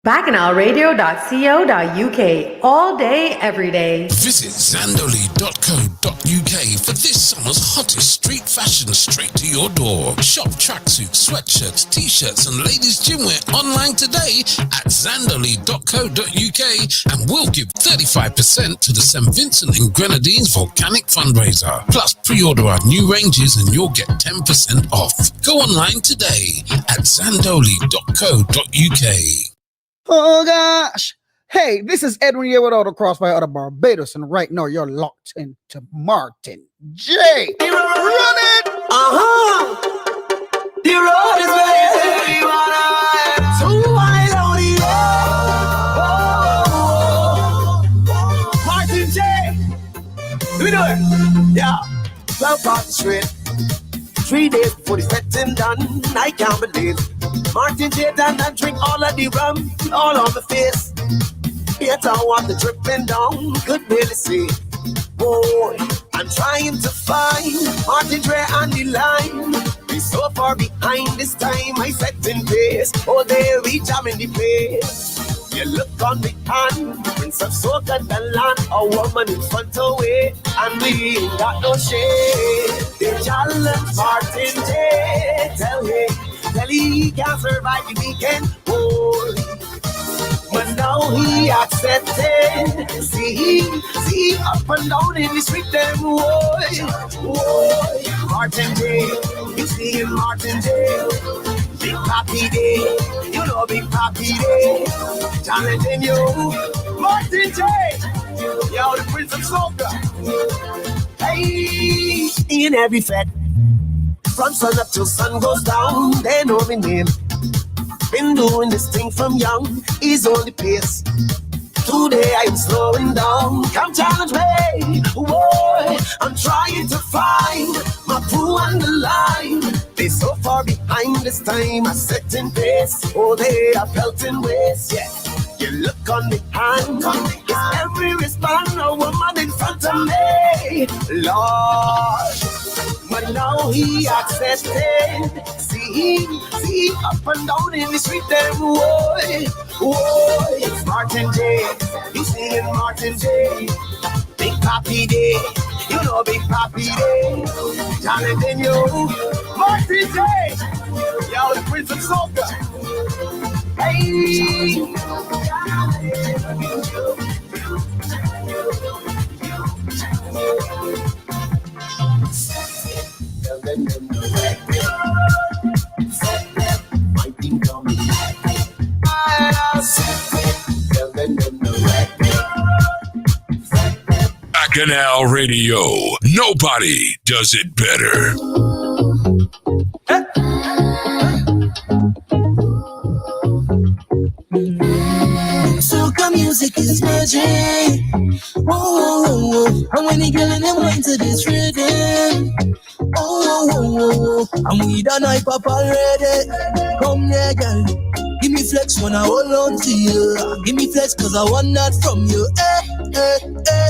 bacchanalradio.co.uk all day, every day. Visit zandoli.co.uk for this summer's hottest street fashion straight to your door. Shop tracksuits, sweatshirts, t-shirts and ladies' gymwear online today at zandoli.co.uk and we'll give 35% to the St. Vincent and Grenadines Volcanic Fundraiser. Plus pre-order our new ranges and you'll get 10% off. Go online today at zandoli.co.uk. Oh gosh. Hey, this is Edwin Yearwood out of Krosfyah out of Barbados, and right now you're locked into Martin J. Run it! The road is where you wanna so wild on the Martin J. We do it. Yeah. 12 party straight. 3 days before the setting done. I can't believe Martin J done and drink all of the rum, all on my face. Yet I want the dripping down, could barely see. Boy, I'm trying to find Martin J on the line. He's so far behind this time, I set in pace. Oh, there we jam in the place. You look on the hand, Prince of Soca the land, a woman in front away, and we ain't got no shame. They challenge Martin J. Tell he can't survive the weekend. Oh, but now he accepted. See up and down in the street them. Whoa, Martin J. You see him, Martin J. Big Papi Day, you know Big Papi Day. Challenging you, Martin J. Yo, the Prince of Soca. Hey, in every fete, from sun up till sun goes down, they know me name. Been doing this thing from young, ease on the pace. Today I'm slowing down, come challenge me. Boy, I'm trying to find my crew on the line. They so far behind this time, I set in pace. Oh, they are pelting waist, yeah. You look on the hand, it's every respond, a woman in front of me. Lord, but now he accepted. See up and down in the street them. Whoa, it's Martin J. You see him, Martin J. Big Papi Day, you know Big Papi Day. Challenging you, Martin J. Yo, the Prince of Soca. Hey. Bacchanal Radio. Nobody does it better. Soca music is magic. Oh, and when the girl in them wine to this rhythm. Oh, and we done hype up already. Come here, girl. Give me flex when I hold on to you. Give me flex cause I want that from you.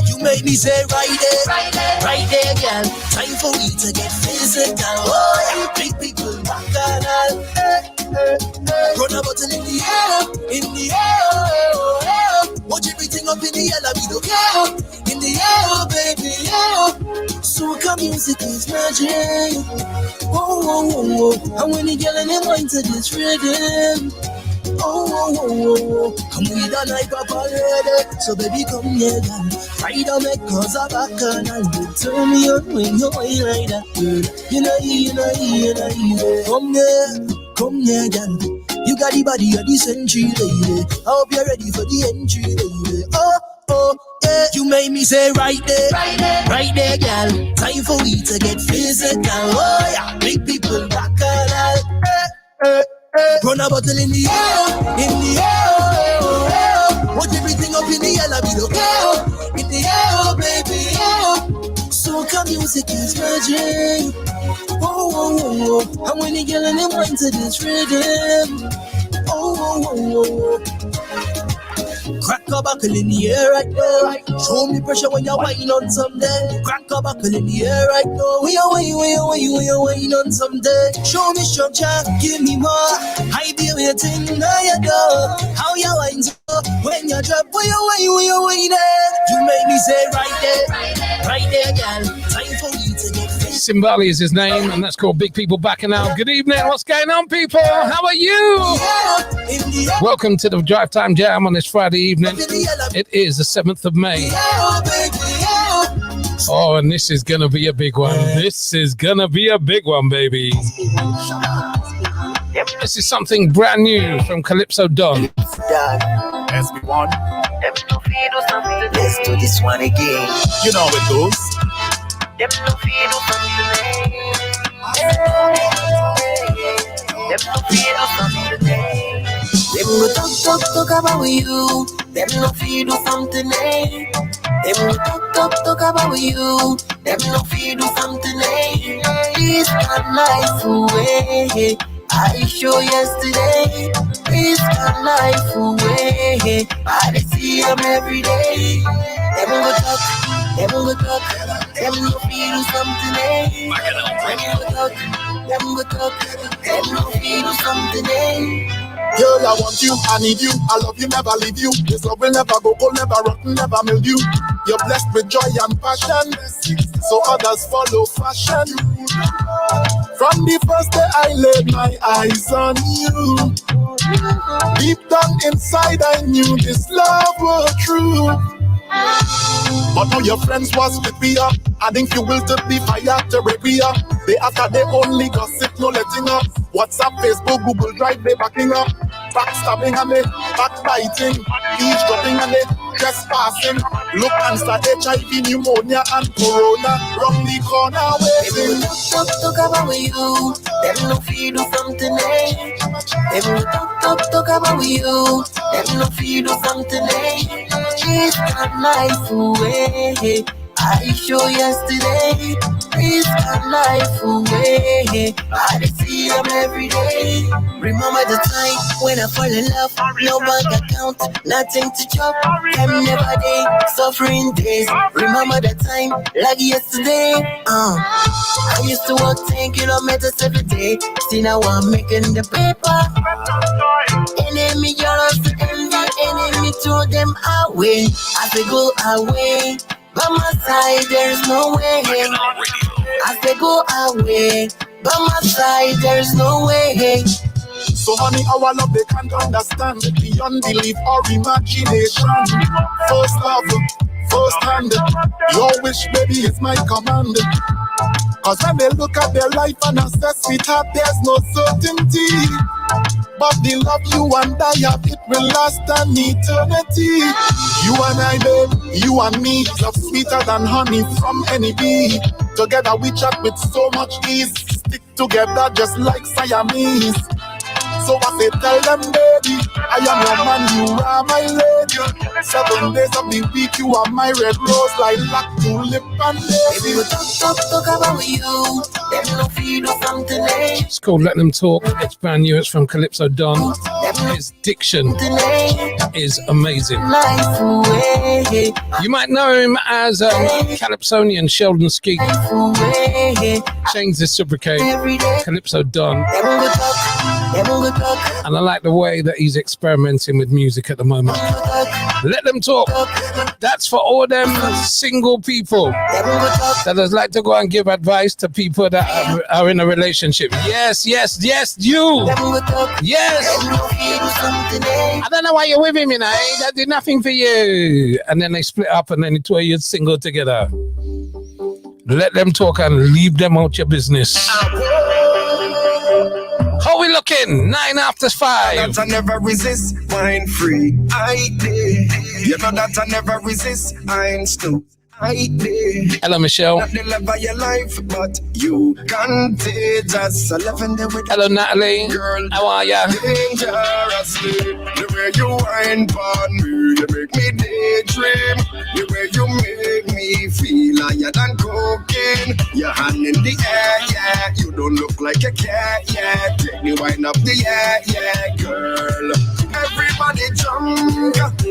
You made me say right there, girl. Time for me to get physical. Oh, yeah. Big people back and all. Run a bottle in the air. Watch everything up in the air, like we don't care. In the air, baby, yeah. Soca music is magic. Oh, and when the girl in them wine to this rhythm. Oh, come we done hype up already. So baby come here, girl. Try to make cause a back and you turn me on when you wine like that, girl. You know. Come here, girl. You got the body of the century, lady. I hope you're ready for the entry, lady. Oh, yeah. You made me say right there, girl. Time for we to get physical. Oh, yeah. Big people back and all. Run a bottle in the air. Watch everything up in the air, like we don't care. In the air, baby, yeah. Soca music is magic. Oh, and when the girl in them wine to this rhythm. Oh. Crack a buckle in the air right now. Show me pressure when you're whining on someday. Crack a buckle in the air right now. When you're whining on someday. Show me structure, give me more. I be waiting, now you go. How you drop, where you there? You make me say right there, girl. Time for you to get fit. Simbali is his name, and that's called Big People Backing Out. Good evening, what's going on, people? How are you? Welcome to the Drive Time Jam on this Friday evening. It is the 7th of May. Oh, and this is gonna be a big one. This is gonna be a big one, baby. This is something brand new from Calypso Don. SB1. Let's do this one again. You know how it goes. Them go talk about you. Them no feel do something. Them go talk about you. Them no feel do something. It's not life away. I show yesterday. It's not life away. I see them every day. Them go talk. Them no feel something. Them no feel something. Girl, I want you, I need you, I love you, never leave you. This love will never go cold, never rotten, never mildew. You're blessed with joy and passion, so others follow fashion. From the first day I laid my eyes on you, deep down inside I knew this love was true. But now your friends was with me up, adding fuel to the fire to break me up. They after they only gossip, no letting up. WhatsApp, Facebook, Google Drive, they backing up. Backstabbing and they backbiting, eavesdropping and they trespassing. Look and start HIV, pneumonia and corona round the corner waiting. Talk about you, them no feel do something. Them talk about you, them no feel do something. It's not life away. I show yesterday. It's not life away. I see them every day. Remember the time when I fall in love. No bank account, nothing to chop. Time never day, suffering days. Remember the time like yesterday. I used to walk 10 kilometers every day. See now I'm making the paper. Enemy jealous, envy, enemy throw them away. As they go away, by my side there's no way. As they go away, by my side there's no way. So honey, our love they can't understand beyond belief or imagination. First love, first hand, your wish baby is my command. Cause when they look at their life and assess with her, there's no certainty. But the love you and I have, it will last an eternity. You and I, babe, you and me, love sweeter than honey from any bee. Together we chat with so much ease, stick together just like Siamese. So I say tell them, baby, I am your man, you are my lady. 7 days of the week, you are my red rose, like black tulip and daisy. Baby, talk about you. Them no feel or something. It's called Let Them Talk. It's brand new. It's from Calypso Don. His diction is amazing. You might know him as Calypsonian Sheldon Skeet. Changed his sobriquet, Calypso Don. And I like the way that he's experimenting with music at the moment. Let them talk. That's for all them single people that would like to go and give advice to people that are in a relationship. Yes, you. Yes. I don't know why you're with him, you know. That did nothing for you. And then they split up and then two of you single together. Let them talk and leave them out your business. How we looking? 9 after 5. That I never resist, wine free. I did. You know that I never resist, I'm still. I did. Hello, Michelle. Not the love of your life, but you contagious. Hello, Natalie. Girl, how are ya? Dangerously, the way you wine on me, you make me daydream. The way you make me feel higher than cocaine. Your hand in the air, yeah. You don't look like a cat, yeah. Take me wine up the air, yeah, girl. Everybody jump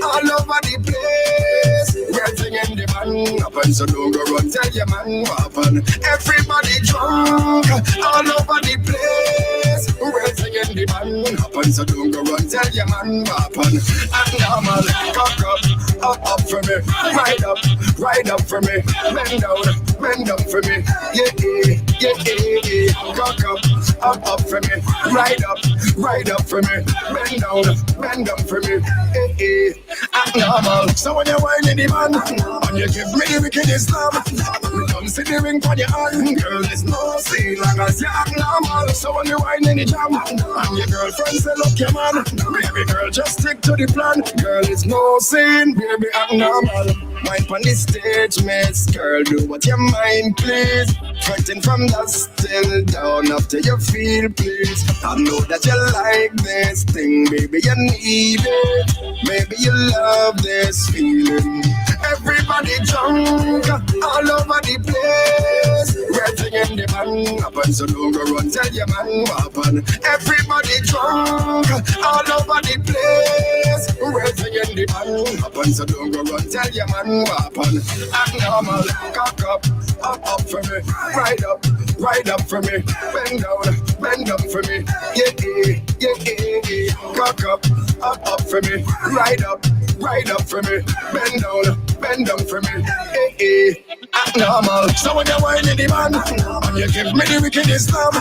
all over the place. We're singing the band. happen. So don't go run, tell your man what happen. Everybody drunk, all over the place. Raising in the man happen. So don't go run, tell your man what happen. And normal, cock up for me. Ride up for me. Bend down for me. Yeah. Cock up for me. Ride up for me. Bend down for me. Act normal. So when you're whining the man, and you give me the wickedest love, come see the ring for your hand, girl. It's no sin long as you act normal. So when you're whining the jam, and your girlfriend say, look your man, baby girl, just stick to the plan. Girl, it's no sin, baby, act normal. Mind on the stage, miss girl, do what you mind, please. Fighting from dusk till down after you feel, please. I know that you like this thing, baby, you need it. Maybe you love this feeling. Everybody drunk, all over the place. Everything in the man happen, so don't go run, tell your man what happen. Everybody drunk, all over the place. Everything in the man happen, so don't go run, tell your man what happen. Act normal, cock up for me. Ride up for me. Bend down for me. Yeah. Cock up for me. Ride up for me. Bend down for me. Act normal. So when you're whining the man, and you give me the wickedest love,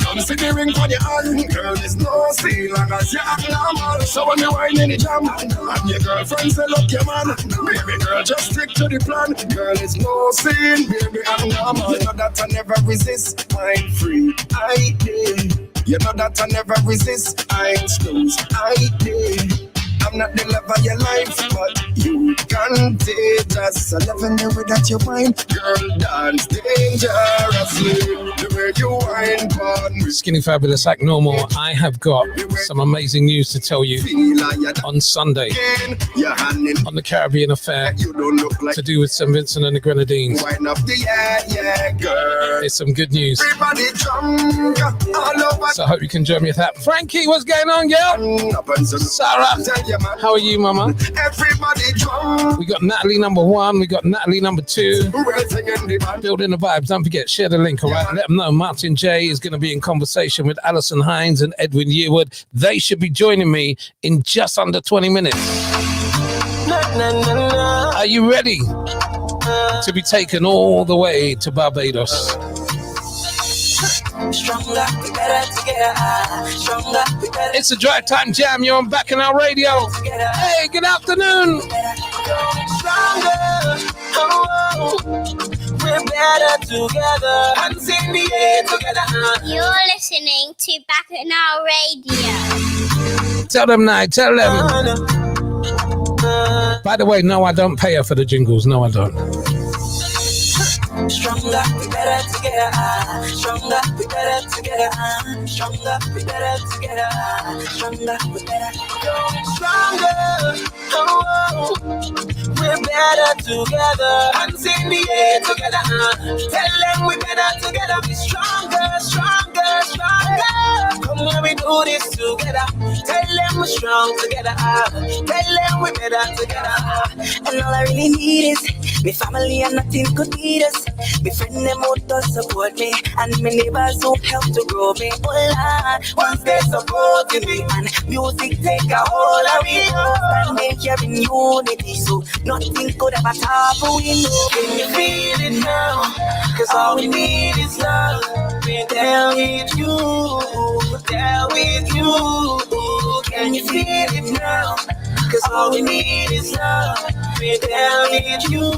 come see the ring on your hand, girl. It's no sin long as you act normal. So when you're whining the jam, and your girlfriend say, look your man, baby girl, just stick to the plan. Girl, it's no sin, baby, act normal. You know that I never resist, I'm free, I did. You know that I never resist, I'm close, I did. I'm not the love of your life, but you contagious. I love the way that you whine, girl, dance dangerously. The way you whine, pardon. Skinny Fabulous, act normal. I have got some amazing news to tell you on Sunday on the Caribbean Affair to do with St. Vincent and the Grenadines. It's some good news. So I hope you can join me at that. Frankie, what's going on, girl? Sarah, how are you, mama? We got Natalie number 1, we got Natalie number 2. Building the vibes. Don't forget, share the link, all right? Let them know Martin J is going to be in conversation with Alison, Hinds and Edwin Yearwood. They should be joining me in just under 20 minutes. Are you ready to be taken all the way to Barbados? Stronger, we better together. Stronger, we better. It's a Drive Time Jam. You're on Bacchanal Radio. Hey, good afternoon. Stronger, oh, we're better together. Hands in the air together. You're listening to Bacchanal Radio. Tell them now. Tell them. By the way, no, I don't pay her for the jingles. No, I don't. Stronger, we better together. Stronger, we better together. Stronger, we better together. Stronger, we better. Stronger, oh, we're better together. Hands in the air together. Tell them we better together. Be stronger, stronger, stronger. Come on, we do this together. Tell them we're strong together. Tell them we better together. And all I really need is my family and nothing could beat us. My friend them out to support me, and my neighbors who help to grow me. Oh Lord, once they supporting me, and music take a hold of me. Standing here in unity, so nothing could ever stop we know. Can you feel it now? Cause all we need is love. We're there with you, there with you. Can you feel it now? Cause all we need is love. We're there with you,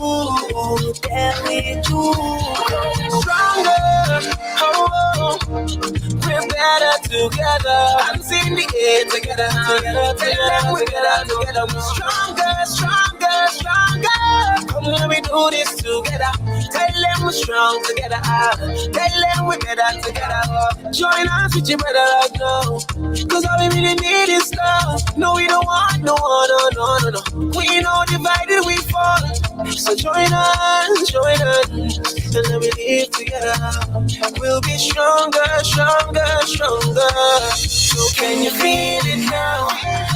there with you. Stronger, oh, we're better together. Hands in the air together, together. Tell them we're better together. We're stronger, stronger, stronger. Come on, we do this together. Tell them we're strong together. Tell them we're better together. Join us with your brother right now. Cause all we really need is love. No, we don't want no one, no. We know divided we fall. So join us, and then we live together. We'll be stronger, stronger, stronger. So can you feel it now?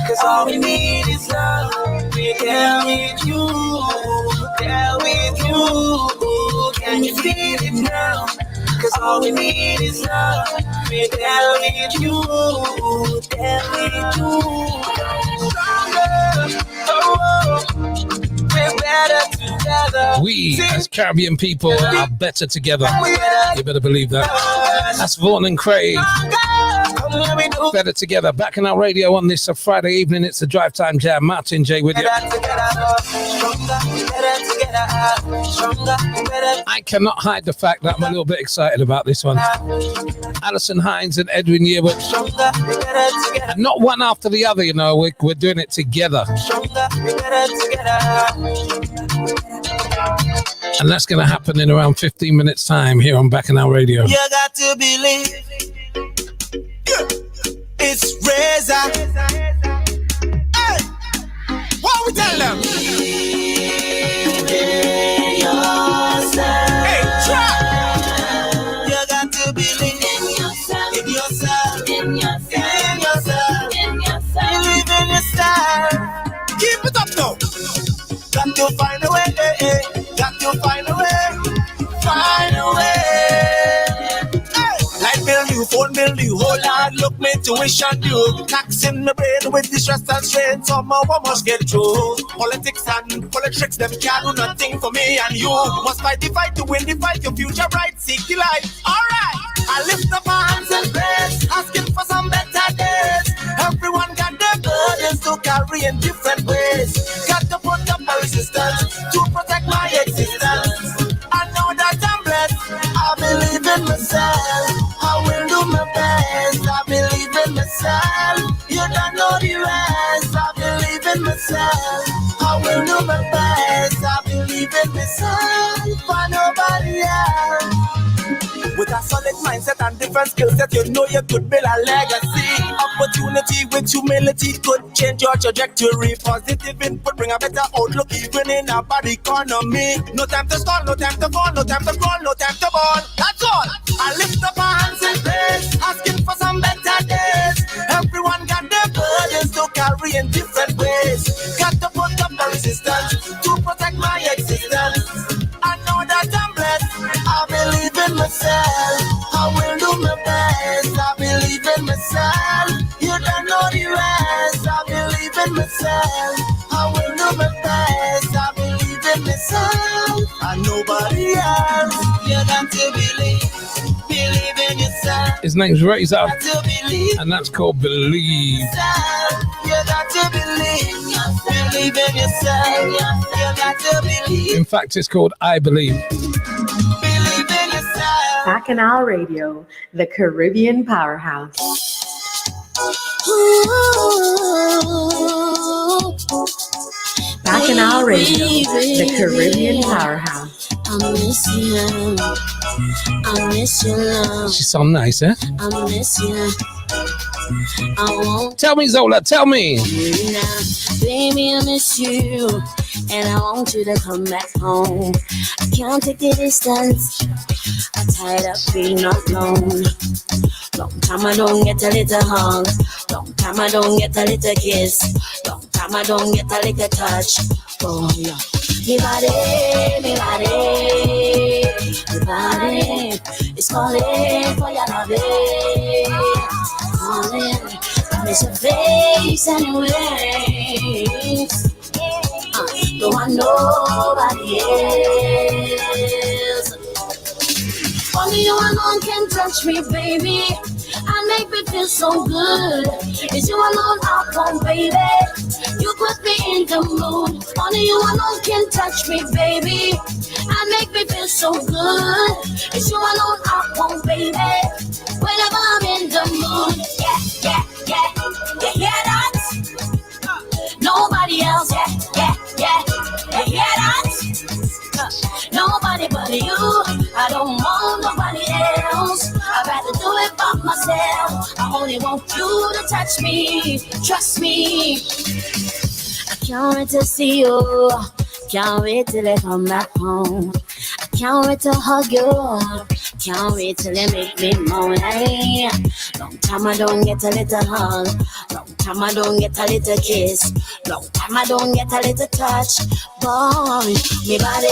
Cause all we need is love. We're there with you, there with with you. Can you feel it now? Cause all we need is love. We're there with you. There with you. Stronger. Oh, we're better together. We as Caribbean people are better together. You better believe that. That's Vaughan and Craig. Better together. Back in our radio on this Friday evening. It's the Drive Time Jam. Martin J with you. I cannot hide the fact that I'm a little bit excited about this one. Alison, Hinds and Edwin Yearwood. And not one after the other, you know. We're doing it together. And that's going to happen in around 15 minutes time here on Back in our radio. You got to believe it's Razor. Hey, what we tell them? Hey, try. You got to believe in yourself. In yourself. In yourself. Believe in yourself. Keep it up now. Got to find a way. Got to find a way. Find a way. Life build you, phone build you, whole hard look me tuition you. Taxing my brain with the stress and strain, somehow I must get through. Politics and politics, them can't do nothing for me and you. Must fight the fight to win the fight, your future bright, seek the light. Alright, I lift up my hands and praise, asking for some better days. Everyone got their burdens to carry in different ways. Got to put up my resistance to protect my existence. I know that I'm blessed, I believe in myself. I will do my best, I believe in myself. You don't know the rest, I believe in myself. I will do my best, I believe in myself. For nobody else. With a solid mindset and different skill set, you know you could build a legacy. Opportunity with humility could change your trajectory. Positive input, bring a better outlook even in a bad economy. No time to stall, no time to fall, no time to crawl, no time to ball. That's all. I lift up my hands and praise, asking for some better days. Everyone got their burdens to carry in different ways. Got to put up the resistance to protect my existence. I know that I'm blessed, I believe in myself. I will do my best, I believe in myself. You don't know the rest, I believe in myself. I will do my best, I believe in myself. And nobody else. You got to believe in yourself. His name's Razor, You got to believe. and that's called Believe. You got to believe in yourself. You got to believe. In fact, it's called I Believe. Believe in yourself. Back in our radio, the Caribbean powerhouse. Back in our radio, the Caribbean powerhouse. I miss you, love. She sound nice, eh? I miss you. I won't Tell me, Zola, tell me. you now. Baby, I miss you. And I want you to come back home. I can't take the distance. I'm tired of being alone. Long time I don't get a little hug. Long time I don't get a little kiss. Long time I don't get a little touch. Oh yeah. Me body is calling for your loving. Calling, I miss your face anyways. Don't want nobody else. Only you alone can touch me, baby, and make me feel so good. It's you alone I want, baby. You put me in the mood. Only you alone can touch me, baby, and make me feel so good. It's you alone I want, baby. Whenever I'm in the mood, yeah. You hear that? Nobody else, yeah. You hear that? Nobody but you. I don't want nobody else. I'd rather do it by myself. I only want you to touch me. Trust me. I can't wait to see you. Can't wait till I come back home. I can't wait to hug you. Can't wait till they make me moan. Hey, long time I don't get a little hug. Long time time I don't get a little kiss. Long time I don't get a little touch. Boy, me body,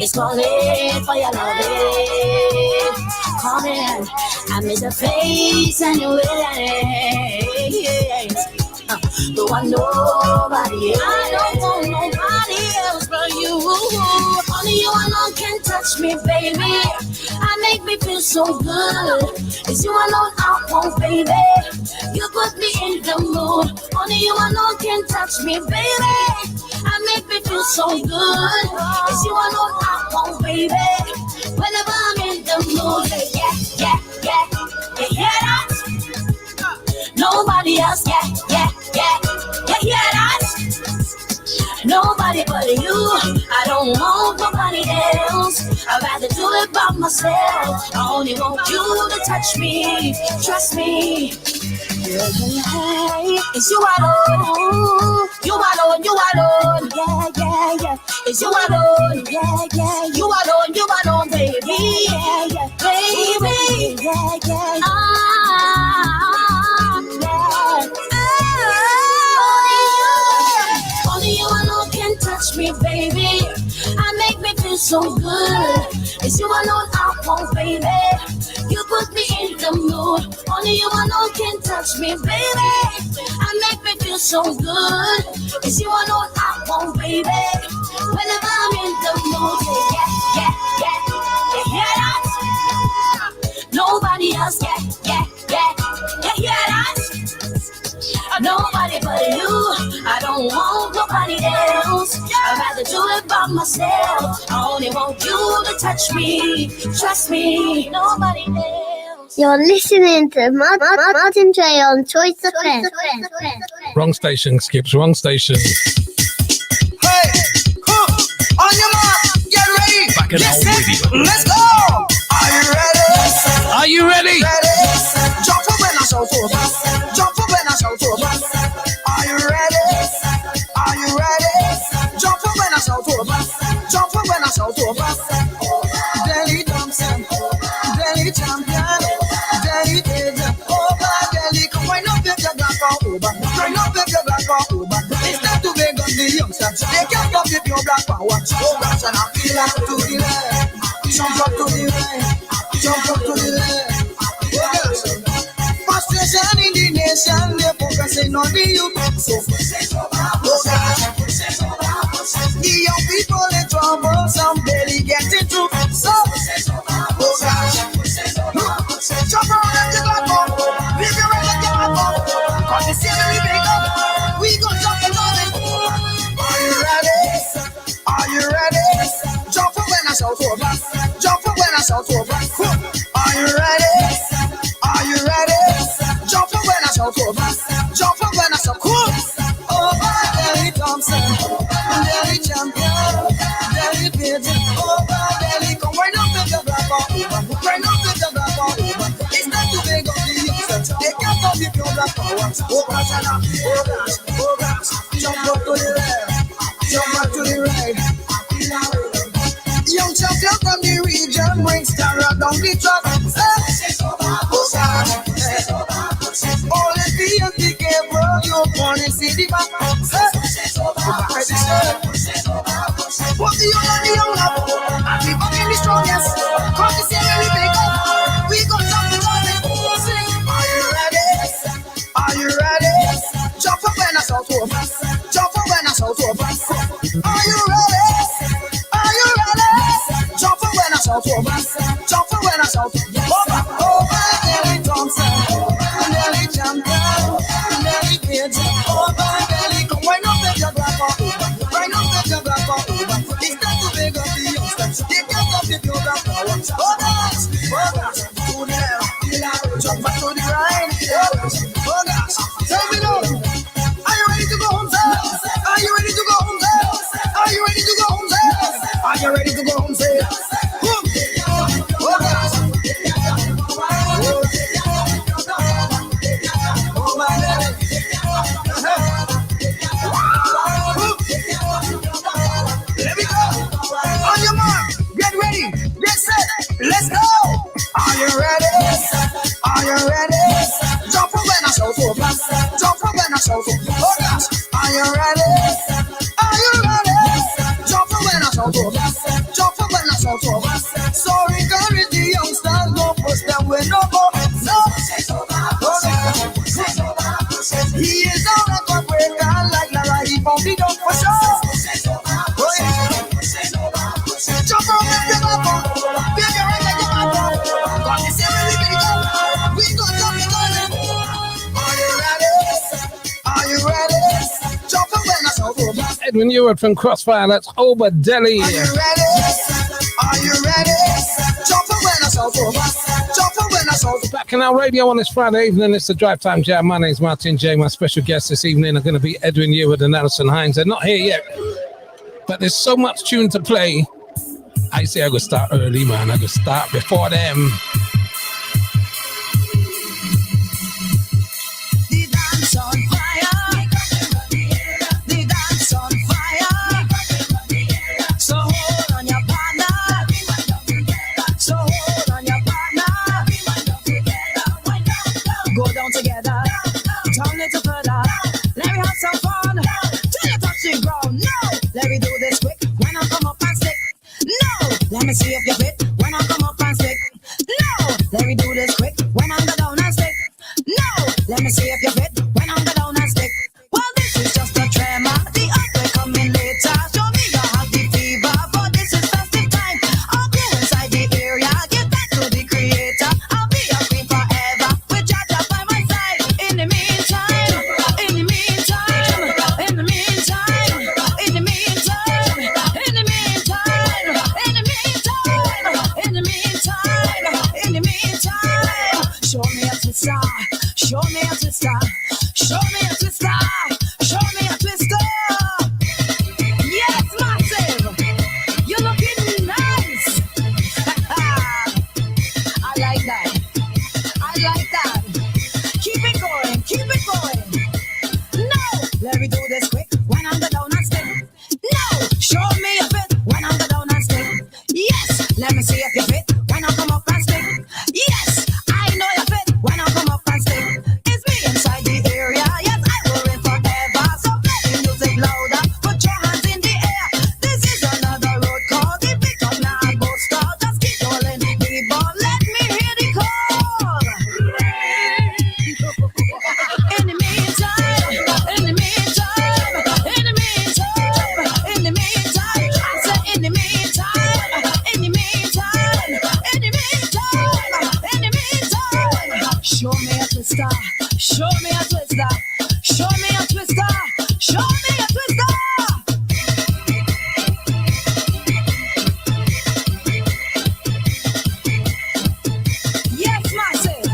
it's calling for your loving. Calling, I miss your face and your ways. Don't want nobody else. I don't want nobody else but you. Only you alone can touch me, baby. And make me feel so good. It's you alone I want, baby. You put me in the mood. Only you alone can touch me, baby. And make me feel so good. It's you alone I want, baby. Whenever I'm in the mood, yeah. You hear that? Nobody else, yeah. You hear that? Nobody but you. I don't want nobody else. I'd rather do it by myself. I only want you to touch me. Trust me. It's you alone. You alone. Yeah. It's you alone. Yeah. You alone, baby. Yeah. Baby. Yeah. Only you alone can touch me, baby. And make me feel so good. It's you alone I want, baby. You put me in the mood. Only you alone can touch me, baby. And make me feel so good. It's you alone I want, baby. Whenever I'm in the mood, yeah. You hear that? Nobody else, yeah. You hear that? Nobody but you. I don't want nobody else. I'd rather do it by myself. I only want you to touch me. Trust me, nobody else. You're listening to Martin J on Choice FM. Wrong station, Skips. Wrong station. Hey, on your mark, get ready. Back in our video. Let's go. Are you ready? Are you ready? Jump up when I shout over. Jump up when I shout over. Are you ready? Are you ready? Jump up when I shout over. Jump up when I shout over. Delhi Thompson, Delhi champion, Delhi agent, over Delhi. Come wind up if you're black or over. Wind up if you're black or over. It's time to make up the youngsters. They can't stop if you're black or what. Oh gosh, and I feel like to the left. Jump up to the right. Jump up to the left. Frustration in the nation, they focusing on the youth. So the young people in trouble, some barely getting through. So jump around and get back up. Leave your right and get back up. Cause the same we make up, we gon' jump around it. Are you ready? Are you ready? Jump up when I shout over. Jump up when I shout over. Are you ready? Are you ready? Jump up when I shout over. Jump up when I shout over. Delhi Thompson, Delhi champion, Delhi agent, over Delhi. Come wind up with the black or over. Wind up with the black or over. It's time to make up the youngsters. They can't stop if you're black or what. Oh gosh, jump up to the left, jump up to the right. Young champion from the region, bring star down the track. All the PMPK bro, you born in city back. What the young and the young love, and we back in the strongest. Come to see where we make up. We gon' jump the running. Are you ready? Are you ready? Jump up when I shout over. Jump up when I shout over. Are you ready? Are you ready? Jump up when I shout over. Jump up when I shout over. Delhi Thompson, Delhi champion, Delhi agent, over Delhi. Come wind up with your black or over. Wind up with your black or over. It's time to make up the youngsters. They can't stop if you're black or what. Oh gosh, to the left, jump back to the right. Oh gosh, tell me now. Are you ready to go home, sir? Are you ready to go home, sir? Are you ready to go home, sir? Are you ready to go home, sir? Oh gosh. Let me go. On your mark, get ready, get set, let's go. Are you ready? Are you shout. Oh gosh, are you ready? Are you ready? Jump for when I shout. Jump for when I shout. So encourage the youngsters, no push them with no more. No. He is on a good breaker like Lara, he won't be done for sure. Oh yeah. Jump on with the bubble. Baby, right like the bubble. Come and see where we can go. We go, we go. Are you ready? Are you ready? Jump on when I shout. Edwin Yearwood from Krosfyah, that's Over Delhi. Are you ready? Are you ready? Jump on when I shout. Jump on when I shout. Back in our radio on this Friday evening, it's the Drive Time Jam. My name's Martin J. My special guests this evening are going to be Edwin Yearwood and Alison Hinds. They're not here yet, but there's so much tune to play. I say I go start early, man. I go start before them. The dance on fire. The dance on fire. So hold on your partner. So hold on your partner. Go down together. Turn it further. Let me have some fun. Till you touch the ground. No. Let me do this quick. When I come up and stick. No. Let me see if you fit. When I come up and stick. No. Let me do this quick. When I go down and stick. No. Let me see if you fit. When I go down and stick. Well, this is just a tremor. The upgrade coming later. Show me you have the fever. But this is festive time. I'll go inside the area. Get back to the creator. I'll be a queen forever. With Jaja by my side. In the meantime. In the meantime. In the meantime. In the meantime. In the meantime. In the meantime. In the meantime. In the meantime. Show me a twister. Show me a twister. Show me a twister. Show me a twister. Yes, massive. You're looking nice. I like that. I like that. Keep it going. Keep it going. No. Let me do this quick. When I'm down and stick. No. Show me a fit. When I'm down and stick. Yes. Let me see if you fit. When I come up and stick. Yes. I know you fit. When I come up and stick. It's me inside the area. Yes, I will reign forever. So play the music louder. Put your hands in the air. This is another road call. The pick up now go start. Just keep rolling the ball. Let me hear the call. In the meantime. In the meantime. In the meantime. In the meantime. I said in the meantime. In the meantime. In the meantime. In the meantime. Show me a twister. Show me a twister. Show me a twister. Show me a twister. Yes, massive.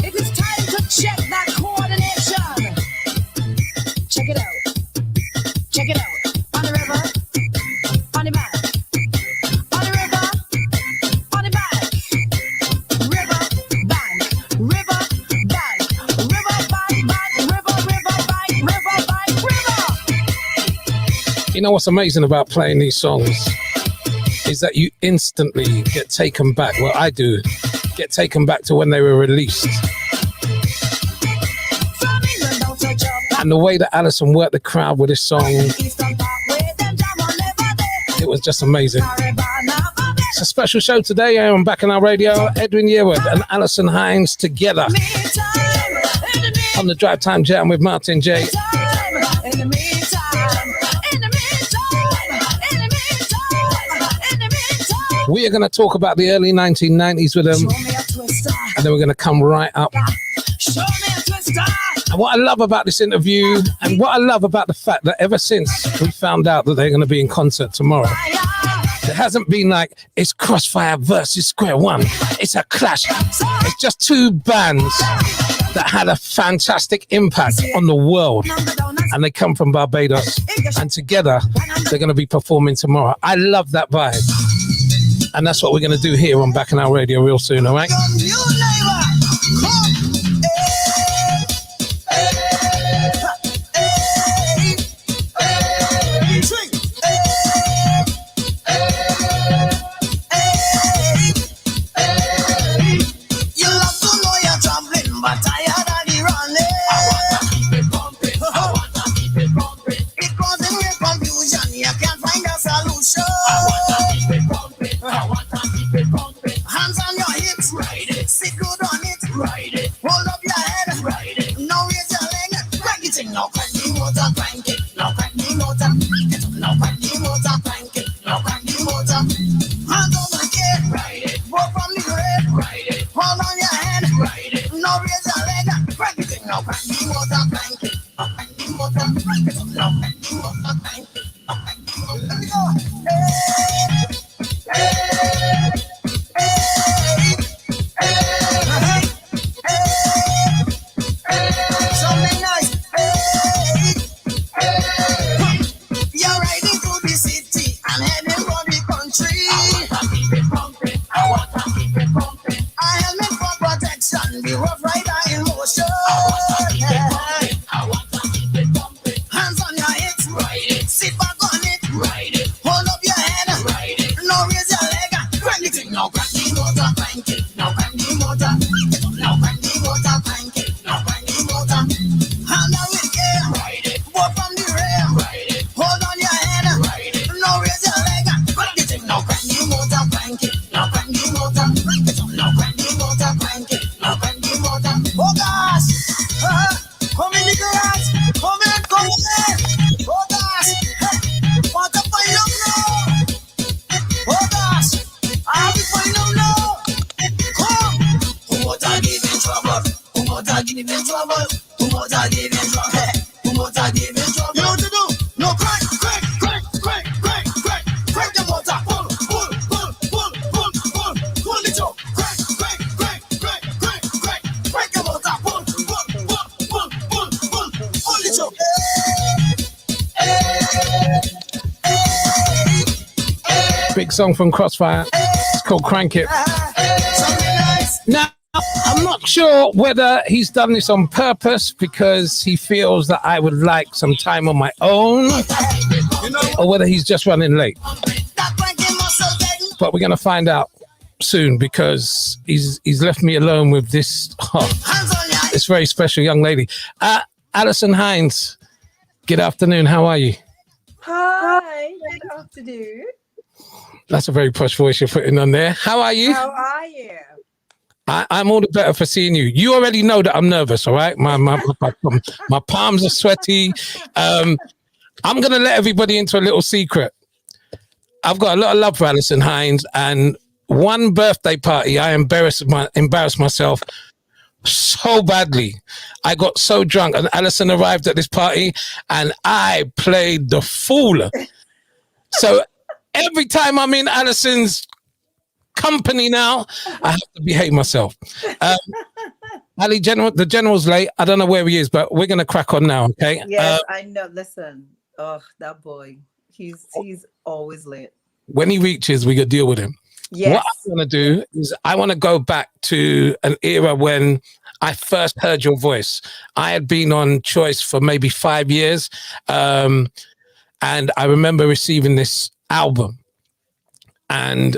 It is time to check that coordination. Check it out. Check it out. On the river. On the back. On the river. On the back. River bank. River bank. River bank. River bank. River bank. River. You know what's amazing about playing these songs is that you instantly get taken back. Well, I do get taken back to when they were released. From England down to Japan. And the way that Alison worked the crowd with this song, Eastern Parkway. Them jam on never there. it was just amazing. Caribana. It's a special show today. I'm back on our radio. Edwin Yearwood and Alison Hinds together Meantime. In the on the Drive Time Jam with Martin J. meantime. In the meantime. In the meantime. In the meantime. In the meantime. We are going to talk about the early 1990s with them, Show me a twister. and then we're going to come right up. Show me a twister. And what I love about this interview, and what I love about the fact that ever since we found out that they're going to be in concert tomorrow, it hasn't been like it's Krosfyah versus Square One. It's a clash. It's just two bands that had a fantastic impact on the world, and they come from Barbados, and together they're going to be performing tomorrow. I love that vibe, and that's what we're going to do here on Back in Our Radio real soon. All right. You love to know you're traveling, but tired of the running. now crank the motor, crank it, now crank the motor, now crank the motor, crank it, now crank the motor. Hand on the gear, ride it, walk from the grave, ride it, hold on your hand, ride it, now raise your leg, crank it, now crank the motor, crank it, now crank the motor, crank it, now crank the motor, crank it, now crank the motor. Let me go. Something nice. You're riding through the city and heading for the country. I want to keep it pumping. I want to keep it pumping. A helmet for protection, the rough rider in motion. I want to keep it pumping. I want to keep it pumping. Hands on your hips, ride it. Sit back on it, ride it. Hold up your head, ride it. Now raise your leg, crank it. Now crank the motor, crank it. Now crank the motor. Now crank the motor, crank it. Now crank the motor. Hand out with gear, ride it. Walk from the rail, ride it. Hold on your head, ride it. Now raise your leg, crank it. Now crank the motor, crank it. Now crank the motor, crank it. Now crank the motor, crank it. Now crank the motor. Oh gosh, come in, Nicholas. Come in, come in. Oh gosh, what a fine love now. Oh gosh, I'll be fine now. Come, who want to give in trouble? Who want to give in trouble? Who want to give in trouble? Who want to give in trouble? You know what to do? No, crank, crank, crank, crank, crank, crank, crank the motor. Pull, pull, pull, pull, pull, pull, pull it up. Crank, crank, crank, crank, crank, crank, crank the motor. Pull, pull, pull, pull, pull, pull, pull it up. Big song from Krosfyah. It's called Crank It. Something nice. Now, I'm not sure whether he's done this on purpose because he feels that I would like some time on my own, or whether he's just running late. That cranking muscle getting. But we're going to find out soon because he's left me alone with this Hands on your this very special young lady. Alison Hinds, good afternoon. How are you? Hi, good afternoon. That's a very posh voice you're putting on there. How are you? How are you? I'm all the better for seeing you. You already know that I'm nervous, all right? My palms are sweaty. I'm going to let everybody into a little secret. I've got a lot of love for Alison Hinds, and one birthday party, I embarrassed myself so badly. I got so drunk, and Alison arrived at this party, and I played the fool. So every time I'm in Alison's company now, I have to behave myself. Ali, the general's late. I don't know where he is, but we're going to crack on now, okay? Yes, I know. Listen, oh, that boy, he's always late. When he reaches, we could deal with him. Yes. What I want to do is I want to go back to an era when I first heard your voice. I had been on Choice for maybe 5 years, and I remember receiving this album. And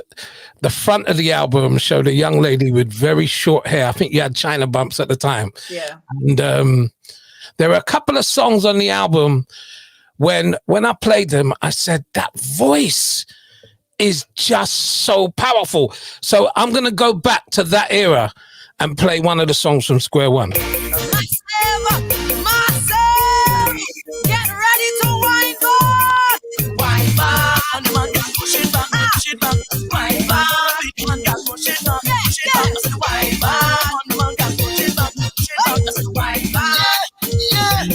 the front of the album showed a young lady with very short hair. I think you had China bumps at the time. Yeah. And there were a couple of songs on the album when I played them, I said, that voice is just so powerful. So I'm going to go back to that era and play one of the songs from Square One. Myself, get ready to wind back. Wind back, and the man can push it back, push it back. Wind back, the man can push it back, push it back. I said wind back, and the man can push it back, push it back. I said wind back. Yeah.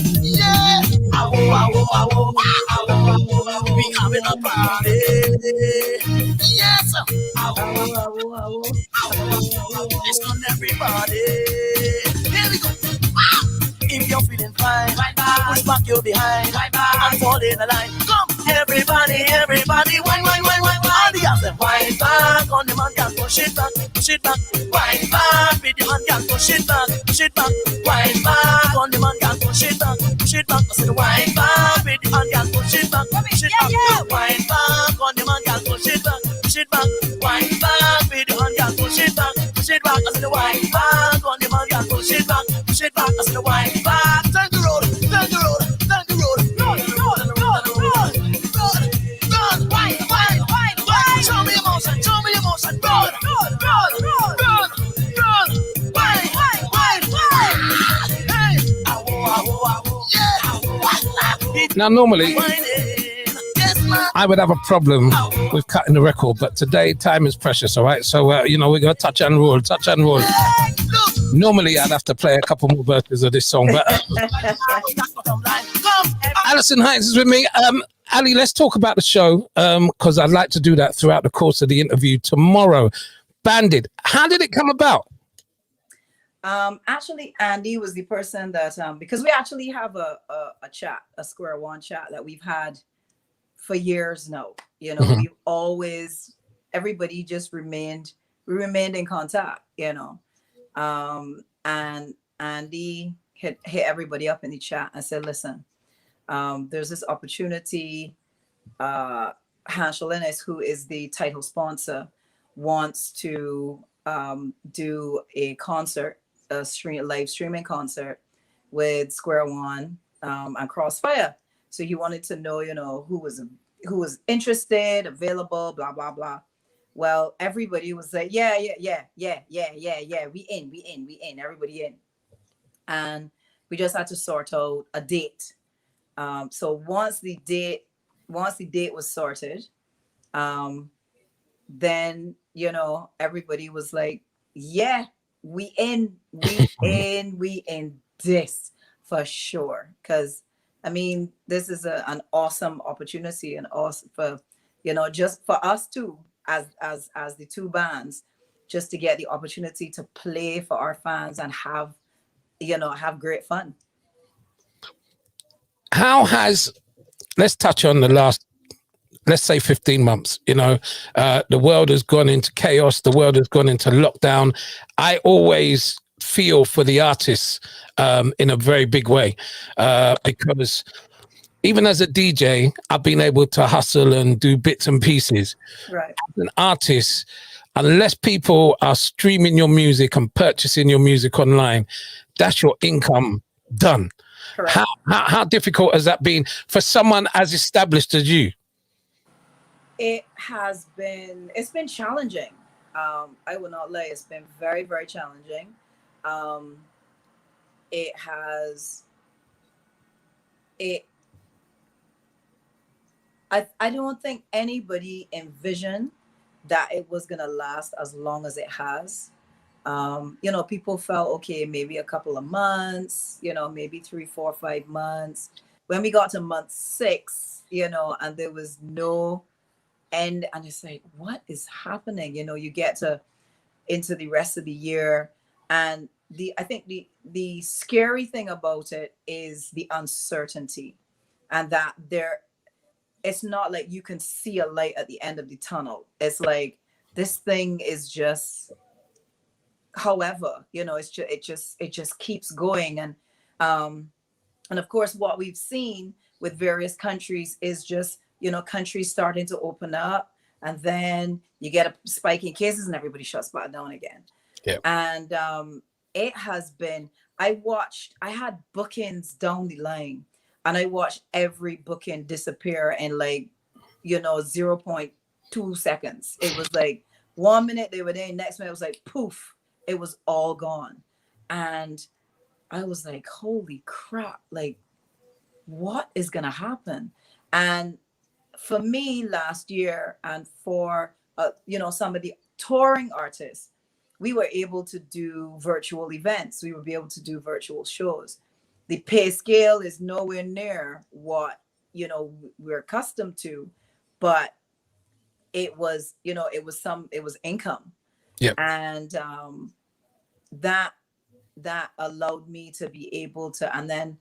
Awo, we having a party. Yes. Awo. Let's go everybody. Here we go. If you're feeling fine, push back your behind and fall in the line. Come, everybody, wine. All the girls them wine back, on the man can push it back. Wine back, with the man can push it back. Wine back, on the man can push it back. I said wine back, with the man can push it back. Wine back, on the man can push it back. Wine back, with the man can push it back. I said wine back, on the man can push it back. I said wine back, turn the road. Wine. Show me emotion. Run. Wine. Hey. Awo. Yeah. Now, normally, I would have a problem with cutting the record, but today time is precious, all right? So, you know, we're going to touch and roll. Normally, I'd have to play a couple more verses of this song, but Alison Hinds is with me. Ali, let's talk about the show, because I'd like to do that throughout the course of the interview tomorrow. Banded, how did it come about? Actually, Andy was the person that, because we actually have a chat, a Square One chat that we've had for years now. You know, we've always, everybody just remained in contact, you know. And Andy hit everybody up in the chat and said, listen, there's this opportunity. Hanshel Innes, who is the title sponsor, wants to do a concert, live streaming concert with Square One and Krosfyah. So he wanted to know, you know, who was interested, available, blah blah blah. Well, everybody was like, yeah, we in, everybody in, and we just had to sort out a date. So once the date was sorted, then, you know, everybody was like, yeah, we in this for sure. Because I mean, this is an awesome opportunity, and awesome for, you know, just for us too, as the two bands, just to get the opportunity to play for our fans and have great fun. How has, let's touch on the last, let's say 15 months, you know, the world has gone into chaos. The world has gone into lockdown. I always feel for the artists in a very big way, because even as a DJ, I've been able to hustle and do bits and pieces. Right. As an artist, unless people are streaming your music and purchasing your music online, that's your income done. Correct. How difficult has that been for someone as established as you? It's been challenging. I will not lie, it's been very, very challenging. I don't think anybody envisioned that it was gonna last as long as it has. You know, people felt, okay, maybe a couple of months, you know, maybe 3, 4, 5 months. When we got to month 6, you know, and there was no end, and it's like, what is happening? You know, you get into the rest of the year, and I think the scary thing about it is the uncertainty, and that it's not like you can see a light at the end of the tunnel. It's like, this thing is just, however, you know, it just keeps going. And of course, what we've seen with various countries is just, you know, countries starting to open up, and then you get a spike in cases and everybody shuts back down again. Yeah. And it has been, I had bookings down the line, and I watched every booking disappear in, like, you know, 0.2 seconds. It was like 1 minute they were there, next minute it was like poof, it was all gone. And I was like, holy crap, like, what is gonna happen? And for me last year, and for you know, some of the touring artists, we were able to do virtual events. We would be able to do virtual shows. The pay scale is nowhere near what, you know, we're accustomed to, but it was, you know, it was income. Yeah. And that allowed me to be able to, and then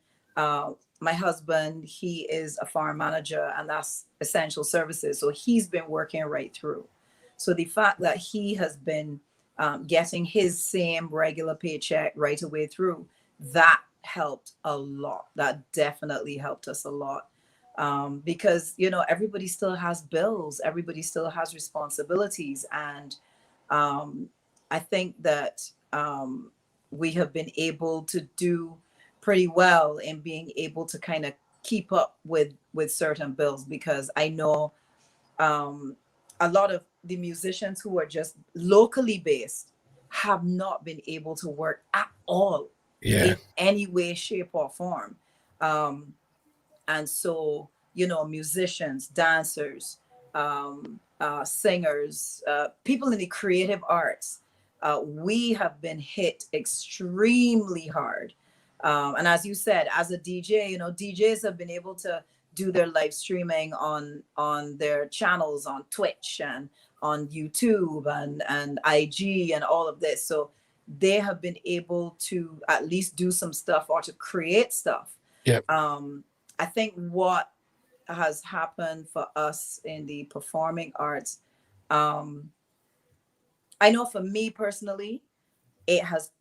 my husband, he is a farm manager, and that's essential services. So he's been working right through. So the fact that he has been getting his same regular paycheck right away through, that helped a lot. That definitely helped us a lot. Because, you know, everybody still has bills, everybody still has responsibilities. And I think that we have been able to do pretty well in being able to kind of keep up with certain bills, because I know a lot of the musicians who are just locally based have not been able to work at all, in any way, shape, or form. And so, you know, musicians, dancers, singers, people in the creative arts, we have been hit extremely hard. And as you said, as a DJ, you know, DJs have been able to do their live streaming on their channels on Twitch and on YouTube and IG and all of this. So they have been able to at least do some stuff or to create stuff. Yeah. I think what has happened for us in the performing arts, I know for me personally, it has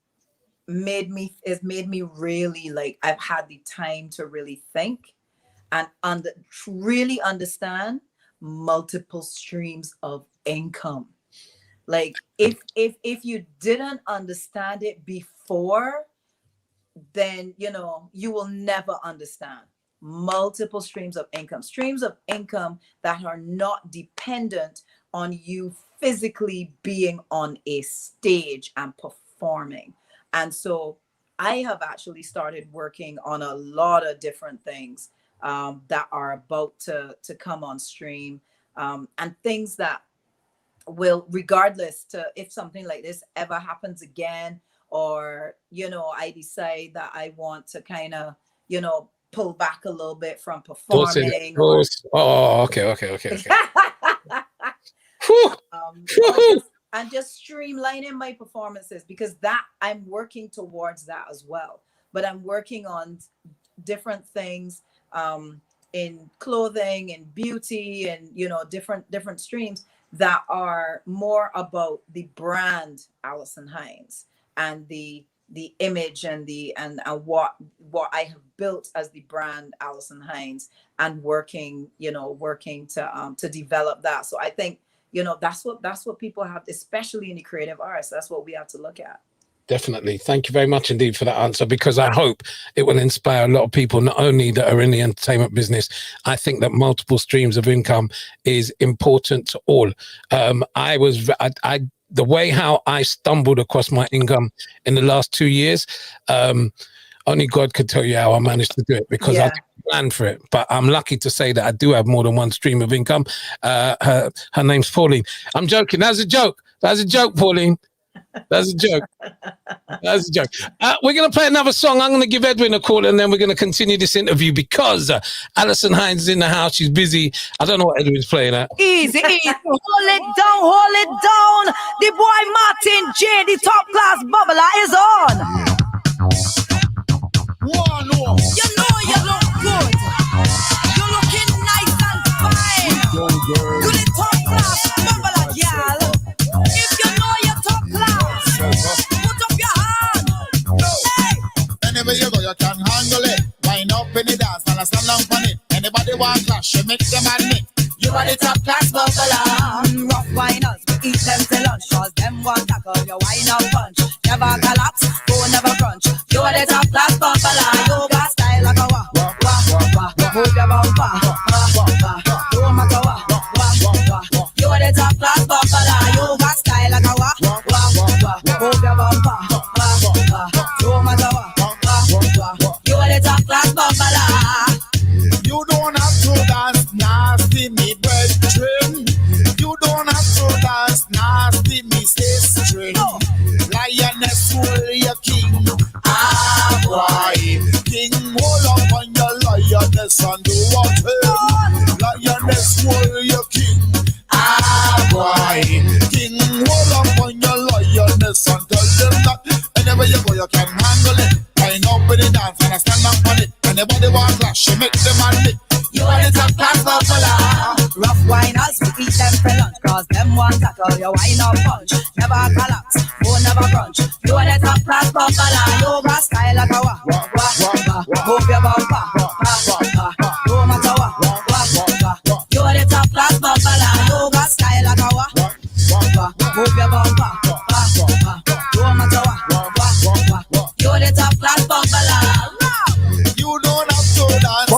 made me really, like, I've had the time to really think and really understand multiple streams of income. Like, if you didn't understand it before, then, you know, you will never understand multiple streams of income that are not dependent on you physically being on a stage and performing. And so I have actually started working on a lot of different things that are about to come on stream, and things that will, regardless to if something like this ever happens again, or, you know, I decide that I want to kind of, you know, pull back a little bit from performing. Okay. And just streamlining my performances, because that I'm working towards that as well. But I'm working on different things in clothing and beauty and, you know, different streams that are more about the brand Alison Hinds and the image and what I have built as the brand Alison Hinds, and working to develop that. So I think, you know, that's what people have, especially in the creative arts. That's what we have to look at. Definitely. Thank you very much indeed for that answer, because I hope it will inspire a lot of people, not only that are in the entertainment business. I think that multiple streams of income is important to all. The way how I stumbled across my income in the last 2 years, only God could tell you how I managed to do it, because I didn't plan for it. But I'm lucky to say that I do have more than one stream of income. Her name's Pauline. I'm joking. That's a joke. That's a joke, Pauline. That's a joke. That's a joke. We're going to play another song. I'm going to give Edwin a call, and then we're going to continue this interview, because Alison Hinds is in the house. She's busy. I don't know what Edwin's playing at. Easy. Hold it down. The boy Martin J, the top class bubbler, is on. You know you look good. You're looking nice and fine. You the top class bubbler, girl. If you know you're top class, put up your hand. Hey. Anywhere you go, you can handle it. Wind up in the dance and I stand down on it. Anybody want clash, you make them admit. You are the top class bubbler. Rough winers, we eat them till lunch. Cause them want tackle your wine up punch. Never collapse, go never crunch. You are the top class bubbler. You got style like a wah. Move your bumper. No matter what. You are the top class bubbler. You got style like a wah. Move your bumper. No matter what. You are the top class bubbler. You don't have to dance nasty, me brethren. You don't have to dance nasty, me sister. Lioness, will your king. Boy. King, hold up on your lioness and do what him. Lioness, will your king. Boy. King, hold up on your lioness and tell them that anywhere you go, you can handle it. Wind up in the dance and I stand up on it. Anybody want clash, you make them admit. You are the top class bubbler. Rough winers, we eat them for lunch. Cause them want tackle your wine up punch. Never collapse, oh never crunch. You are the top class bubbler. You got style like a wah. Move your bumper. No matter what. You are the top class bubbler. You got style like a wah. Move your bumper. No matter what. You are the top class bubbler. You don't have to dance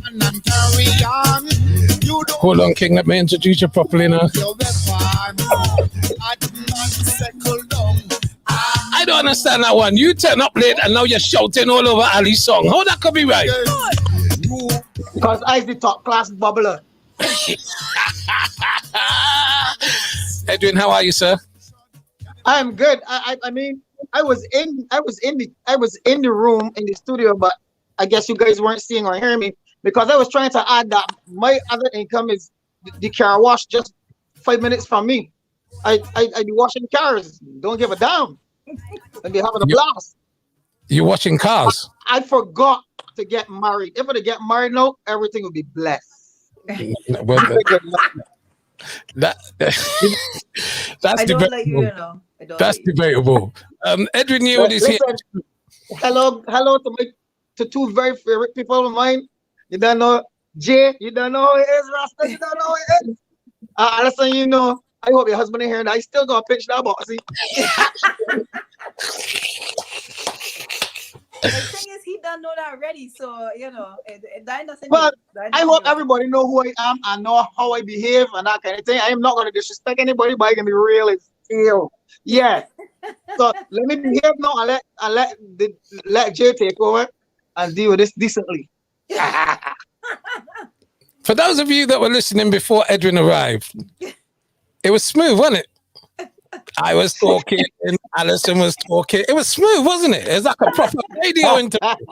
and carry on. You don't. Hold on, King. Let me introduce you properly now. I don't understand that one. You turn up late and now you're shouting all over Ali's song. How that could be right? You Because I's the top class bubbler. Edwin, how are you, sir? I'm good. I mean, I was in the room in the studio, but I guess you guys weren't seeing or hearing me because I was trying to add that my other income is the car wash just 5 minutes from me. I be washing cars. Don't give a damn. And be having a blast. You're washing cars. I forgot to get married. If I get married now, everything will be blessed. Well, that's debatable. That's debatable. Edwin Yearwood is here. Hello to two very favorite people of mine. You don't know Jay. You don't know who it is. Rasta. You don't know who it is. Alison, you know. I hope your husband is here and I still gonna pinch that boxy. The thing is, he doesn't know that already, so you know, that doesn't. But I hope everybody know who I am and know how I behave and that kind of thing. I am not gonna disrespect anybody, but I can be real as hell. Yeah. So let me behave now and let Jay take over and deal with this decently. For those of you that were listening before Edwin arrived, it was smooth, wasn't it? I was talking, and Alison was talking. It was smooth, wasn't it? It was like a proper radio interview.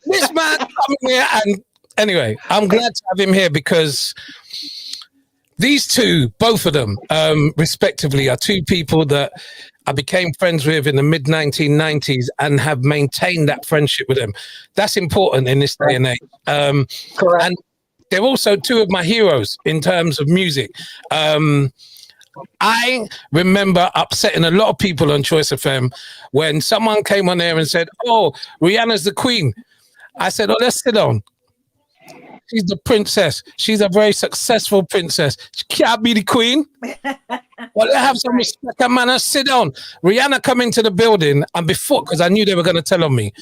This man coming here, and anyway, I'm glad to have him here because these two, both of them, respectively, are two people that I became friends with in the mid-1990s and have maintained that friendship with them. That's important in this day and age. Correct. And they're also two of my heroes in terms of music. I remember upsetting a lot of people on Choice FM when someone came on there and said, "Oh, Rihanna's the queen." I said, "Oh, let's sit down. She's the princess. She's a very successful princess. She can't be the queen." Well, let's have some respect, man. Sit down. Rihanna come into the building, and before, because I knew they were going to tell on me,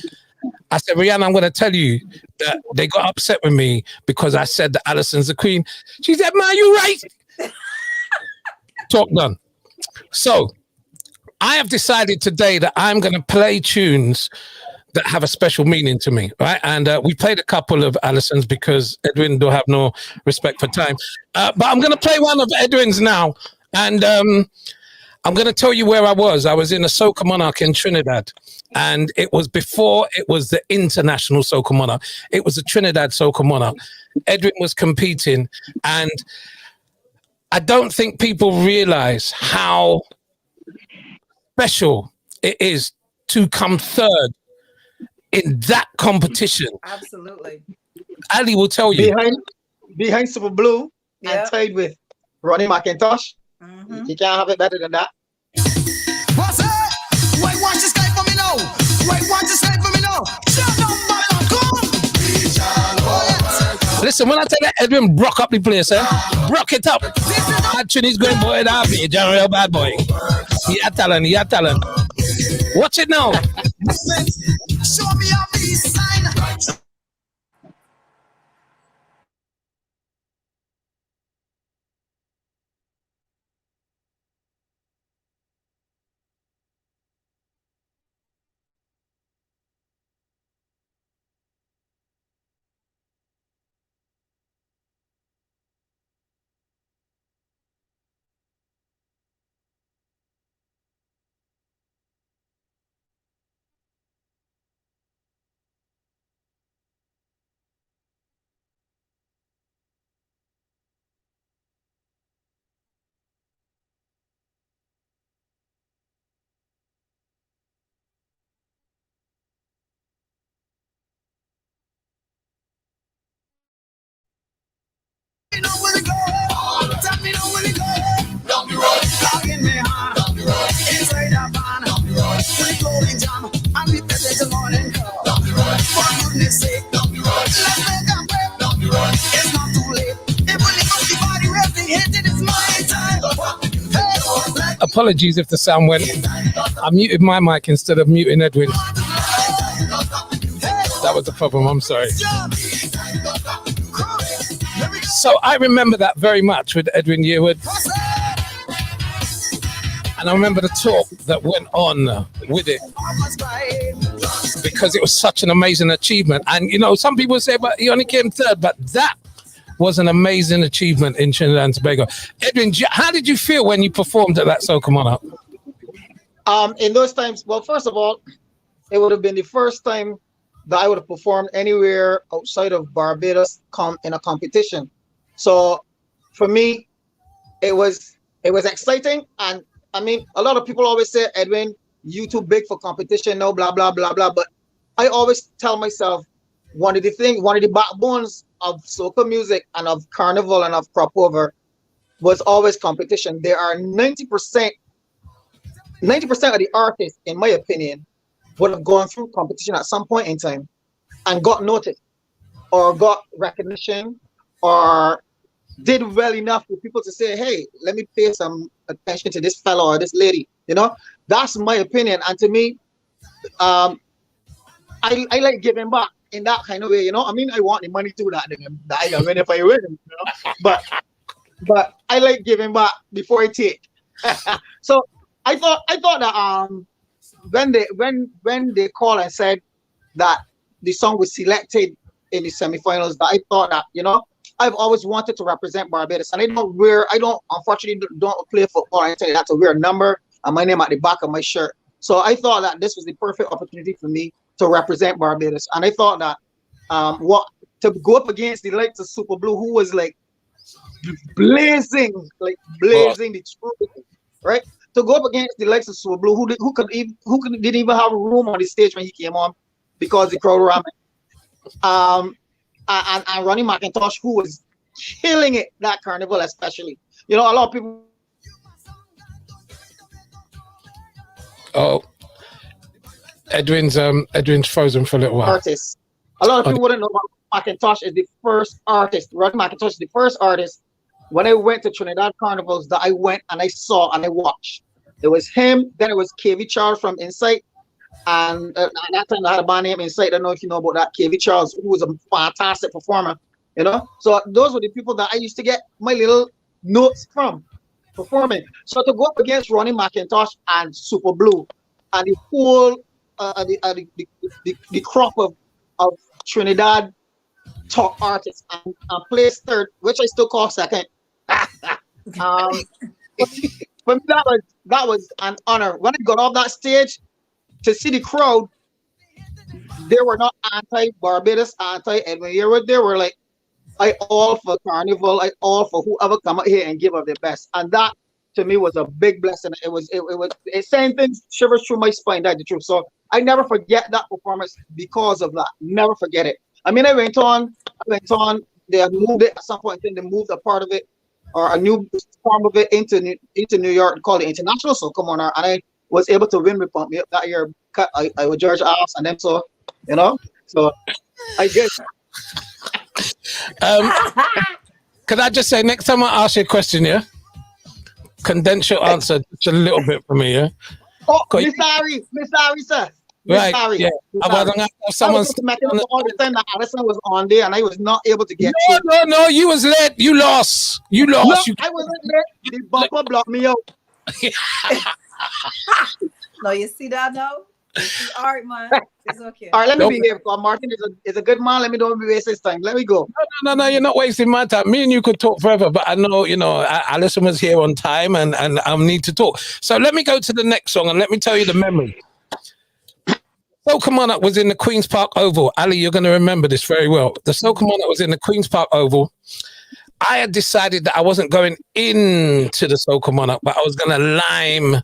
I said, "Rihanna, I'm going to tell you that they got upset with me because I said that Alison's the queen." She said, "Man, you right." Talk done. So I have decided today that I'm going to play tunes that have a special meaning to me, right? And we played a couple of Alison's because Edwin don't have no respect for time. But I'm going to play one of Edwin's now. And I'm going to tell you where I was. I was in a Soca Monarch in Trinidad. And it was before it was the international Soca Monarch. It was the Trinidad Soca Monarch. Edwin was competing, and I don't think people realize how special it is to come third in that competition. Absolutely. Ali will tell you. Behind Super Blue and tied with Ronnie McIntosh. Mm-hmm. You can't have it better than that. What's up? Wait, watch this guy for me now. Wait, watch this guy for me now. Shut up, man. Come. Listen, when I tell you Edwin broke up the place, broke it up. That tune is going boy, that be a real bad boy. He had talent, he had talent. Watch it now. Show me a peace sign. Apologies if the sound went. I muted my mic instead of muting Edwin. That was the problem. I'm sorry. So I remember that very much with Edwin Yearwood. And I remember the talk that went on with it. because it was such an amazing achievement. And, you know, some people say, but he only came third, but that was an amazing achievement in Trinidad and Tobago. Edwin, how did you feel when you performed at that Soca Monarch? In those times, well, first of all, it would have been the first time that I would have performed anywhere outside of Barbados in a competition. So for me, it was exciting. And I mean, a lot of people always say, Edwin, you too big for competition, no, blah, blah, blah, blah. But I always tell myself, one of the backbones of soca music and of carnival and of crop over was always competition. There are 90% of the artists, in my opinion, would have gone through competition at some point in time and got noticed or got recognition or did well enough for people to say, hey, let me pay some attention to this fellow or this lady. You know, that's my opinion. And to me, I like giving back in that kind of way. You know, I mean, I want the money to that. I can win if I win. You know? But I like giving back before I take. So I thought that when they called and said that the song was selected in the semifinals, that I thought that, you know, I've always wanted to represent Barbados, and I unfortunately don't play football. I tell you that to wear a number and my name at the back of my shirt. So I thought that this was the perfect opportunity for me to represent Barbados, and I thought that to go up against the likes of Super Blue, who was like blazing the truth, right? To go up against the likes of Super Blue, who didn't even have a room on the stage when he came on because the crowd were and Ronnie McIntosh, who was killing it that carnival, especially. You know, a lot of people. Oh, Edwin's frozen for a little while. Artists. A lot of people wouldn't know about McIntosh is the first artist. Ronnie McIntosh is the first artist. When I went to Trinidad carnivals, that I went and I saw and I watched. It was him. Then it was KV Charles from Insight. And at that time, I had a band name Insight. I don't know if you know about that. KV Charles, who was a fantastic performer, you know. So those were the people that I used to get my little notes from performing. So to go up against Ronnie McIntosh and Super Blue and the whole the crop of Trinidad top artists and place third, which I still call second. For me, that was an honor. When I got off that stage, to see the crowd, they were not anti-Barbados, anti-Edwin Yearwood. They were like, I all for carnival, I all for whoever come out here and give up their best. And that to me was a big blessing. It sent things shivers through my spine, that's the truth. So I never forget that performance because of that. Never forget it. I mean, I went on, they moved it at some point, then they moved a part of it or a new form of it into New York called the International Soca Monarch, and I was able to win with Pump Me Up that year. I was George House and them, so you know. So I guess. Can I just say, next time I ask you a question, yeah, condense your answer just a little bit for me, yeah. Oh, Miss Harry, sir. Right, Sorry. yeah. I was someone all the time that Alison was on there, and I was not able to get. No, you was late. You lost. No, I wasn't late. The bumper blocked me out. No, you see that now? All right, man. It's okay. All right, let me behave. Because Martin is a good man. Let me don't waste his time. Let me go. No, you're not wasting my time. Me and you could talk forever, but I know, you know, Alison was here on time, and I need to talk. So let me go to the next song, and let me tell you the memory. Soca Monarch was in the Queen's Park Oval. Ali, you're going to remember this very well. The Soca Monarch was in the Queen's Park Oval. I had decided that I wasn't going into the Soca Monarch, but I was going to lime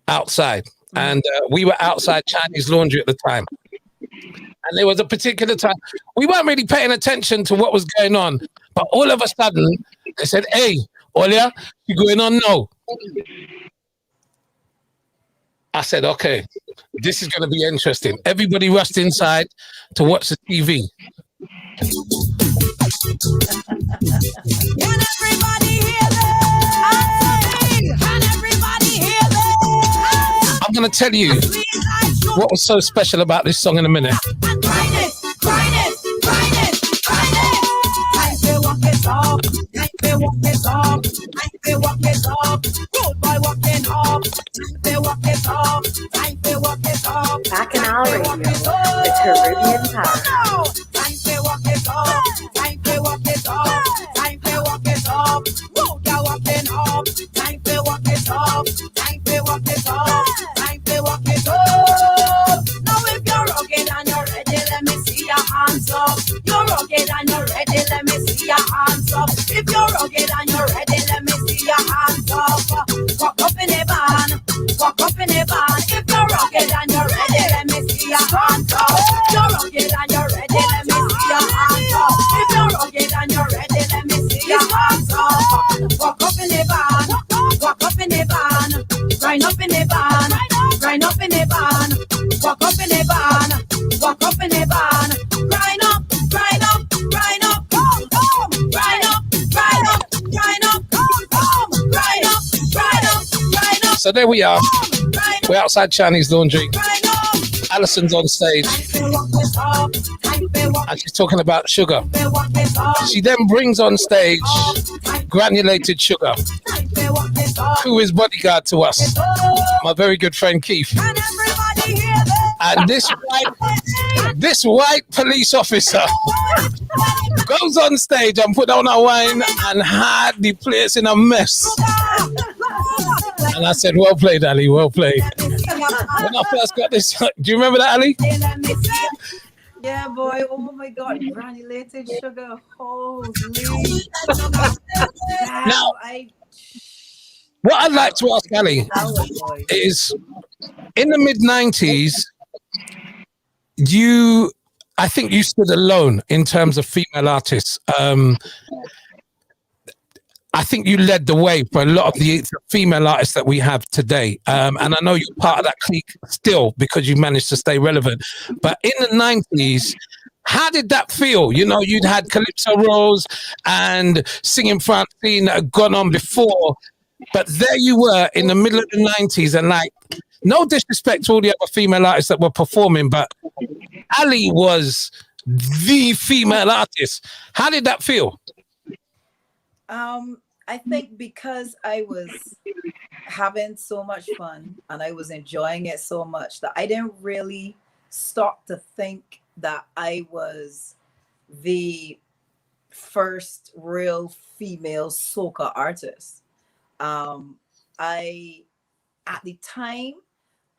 outside. And we were outside Chinese Laundry at the time. And there was a particular time, we weren't really paying attention to what was going on. But all of a sudden, they said, hey, Olia, you going on now? I said, okay, this is going to be interesting. Everybody rushed inside to watch the TV. Can everybody hear this? Can everybody hear this? I'm going to tell you what was so special about this song in a minute. Grind it. Time to walk it off. Good boy walking off. Time to walk it off. Bacchanal Radio, the Caribbean power. Time to walk it up, time to walk it up, time to walk it up. Whoa, you're walking up. Time to walk it up, time to walk it up, time to walk it up. Now if you're rugged and you're ready, let me see your hands up. You're rugged and you're ready, let me see your hands up. If you're rugged and you're ready, let me see your hands up. Walk up in the van, walk up in the van. If you're rugged and you're ready, let me see your hands up. You're rugged and you're ready, let me see your hands up. If you're rugged and you're ready, let me see your hands up. Walk up in the van, walk up in the van, grind up in the van, grind up in the van, walk up in the van, walk up in the van, grind up, grind up, grind up, boom, boom, grind up, grind up, grind up, boom, boom, grind up, grind up, grind up. So there we are. We're outside Chinese Laundry. Alison's on stage and she's talking about sugar. She then brings on stage granulated sugar, who is bodyguard to us, my very good friend Keith. And this white police officer goes on stage and put on a wine and had the place in a mess. And I said, well played, Ali, well played. When I first got this, do you remember that, Ali? Yeah, boy. Oh my God, granulated sugar. Holy. Now, what I'd like to ask Ali is, in the mid-90s, I think you stood alone in terms of female artists. I think you led the way for a lot of the female artists that we have today. And I know you're part of that clique still because you managed to stay relevant. But in the 90s, how did that feel? You know, you'd had Calypso Rose and Singing Francine that had gone on before. But there you were in the middle of the 90s and like, no disrespect to all the other female artists that were performing, but Ali was the female artist. How did that feel? I think because I was having so much fun and I was enjoying it so much that I didn't really stop to think that I was the first real female soca artist. At the time,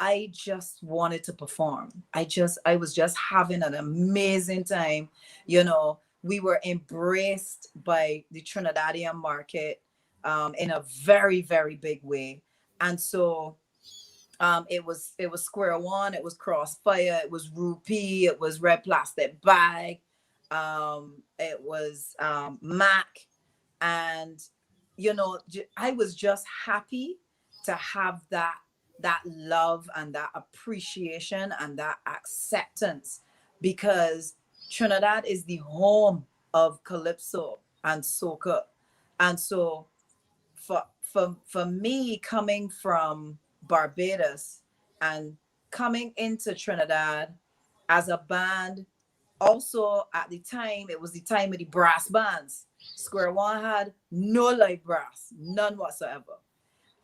I just wanted to perform. I was just having an amazing time. You know, we were embraced by the Trinidadian market in a very, very big way. And so it was Square One, it was Krosfyah, it was Rupee, it was Red Plastic Bag, it was Mac. And, you know, I was just happy to have that love and that appreciation and that acceptance, because Trinidad is the home of Calypso and soca. And so for me, coming from Barbados and coming into Trinidad as a band, also at the time, it was the time of the brass bands. Square One had no live brass, none whatsoever.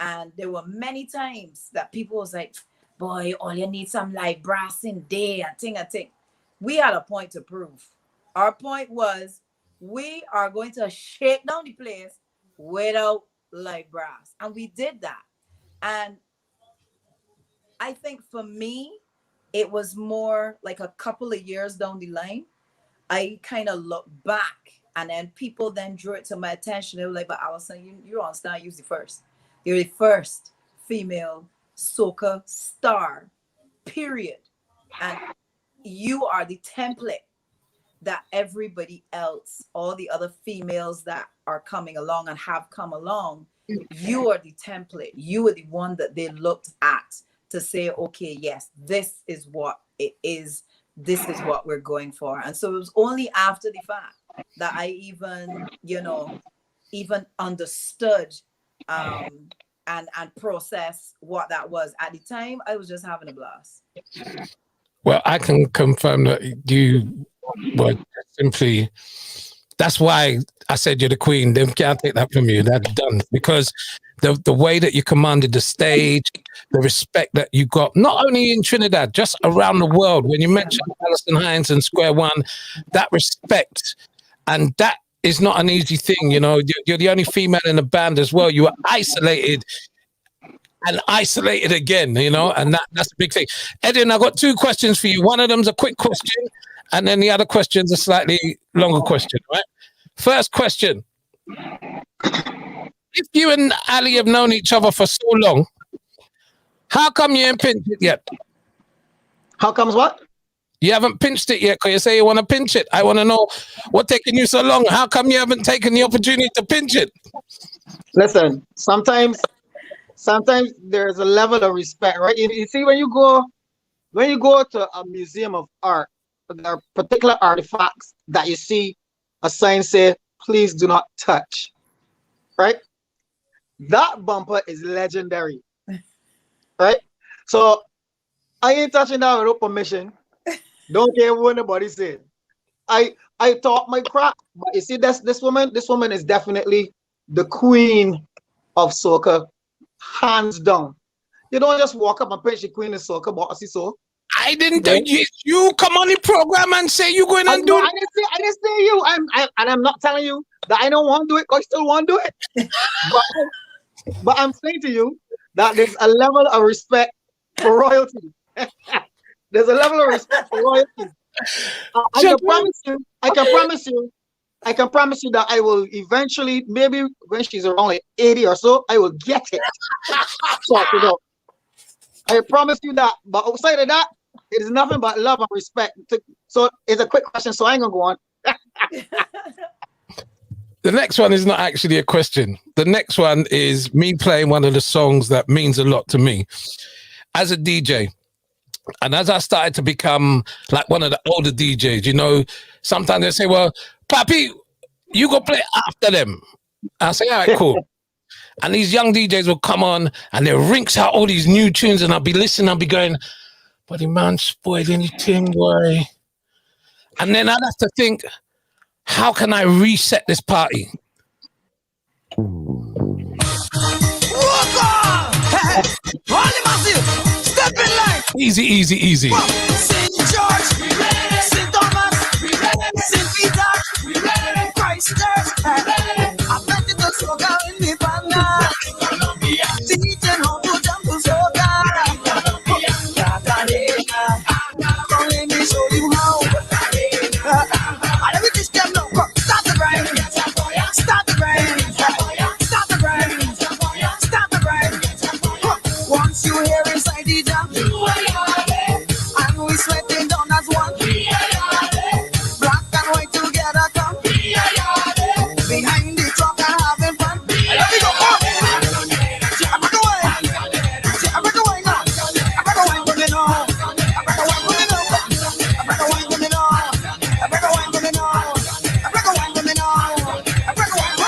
And there were many times that people was like, boy, all you need some live brass in there, and ting. We had a point to prove. Our point was, we are going to shake down the place without live brass. And we did that. And I think for me, it was more like a couple of years down the line, I kind of looked back, and then people then drew it to my attention. They were like, but Alison, you're on star, you're the first. You're the first female soca star, period. And you are the template that everybody else, all the other females that are coming along and have come along, you are the template. You are the one that they looked at to say, okay, yes, this is what it is. This is what we're going for. And so it was only after the fact that I even, even understood and process what that was. At the time, I was just having a blast. Well, I can confirm that you were simply, that's why I said you're the queen. They can't take that from you. That's done. Because the way that you commanded the stage, the respect that you got, not only in Trinidad, just around the world. When you mentioned Alison, Hinds and Square One, that respect, and that is not an easy thing. You know, you're the only female in the band as well. You were isolated and isolated again, you know, and that's a big thing. Edwin, I got 2 questions for you. One of them's a quick question, and then the other question's a slightly longer question, right? First question. If you and Ali have known each other for so long, how come you ain't pinched it yet? How comes what? You haven't pinched it yet because you say you want to pinch it. I want to know what's taking you so long. How come you haven't taken the opportunity to pinch it? Listen, sometimes there's a level of respect, right? You see, when you go to a museum of art, there are particular artifacts that you see a sign say, please do not touch, right? That bumper is legendary, right? So I ain't touching that without permission. Don't care what nobody said. I talk my crap, but you see, this woman is definitely the queen of soca, hands down. You don't just walk up and pinch the queen of soca, bossy so. I didn't think you come on the program and say you're going to do it. I didn't say you. I'm not telling you that I don't want to do it, because I still want to do it. but I'm saying to you that there's a level of respect for royalty. There's a level of respect for royalty. I can promise you that I will eventually, maybe when she's around like 80 or so, I will get it. Sorted out. I promise you that. But outside of that, it is nothing but love and respect. So it's a quick question, so I ain't gonna go on. The next one is not actually a question. The next one is me playing one of the songs that means a lot to me as a DJ. And as I started to become like one of the older DJs, you know, sometimes they say, well, Papi, you go play after them. I say, all right, cool. And these young DJs will come on and they rinse out all these new tunes, and I'll be listening, I'll be going, but the man spoiled anything, boy. And then I'd have to think, how can I reset this party? Easy, easy, easy. St. George, St. Thomas, St. Peter, Christ Church. I've got to soca in the banda. Teaching how to jump to soca. Come let me show you how. Let me teach them now. Start the grind. Start the grind. Start the grind. Start the grind. Once you hear inside the jam, and we sweating down as one. Black and white together come. Behind the truck and having fun. Let me go on. I'm not going. I'm not going now. I'm not going coming on. I'm not going coming on. I'm not going coming on. I'm not going coming on. I'm not going coming on. I'm not going.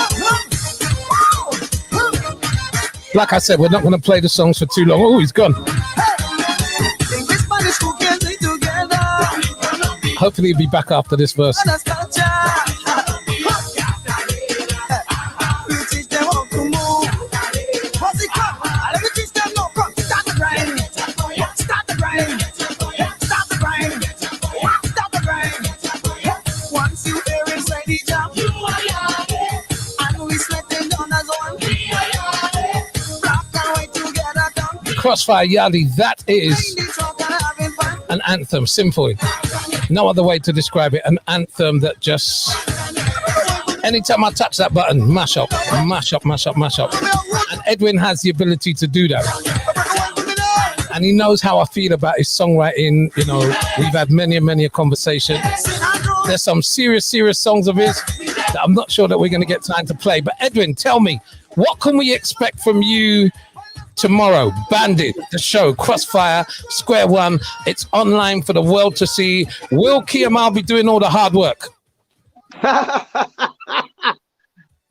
Like I said, we're not going to play the songs for too long. Oh, he's gone. Hopefully he'll be back after this verse. Krosfyah Yali, that is an anthem, simple. No other way to describe it. An anthem that just, anytime I touch that button, mash up, mash up, mash up, mash up. And Edwin has the ability to do that. And he knows how I feel about his songwriting. You know, we've had many a conversation. There's some serious songs of his that I'm not sure that we're going to get time to play. But Edwin, tell me, what can we expect from you tomorrow? Bandit, the show, Krosfyah, Square One. It's online for the world to see. Will Kiamal be doing all the hard work?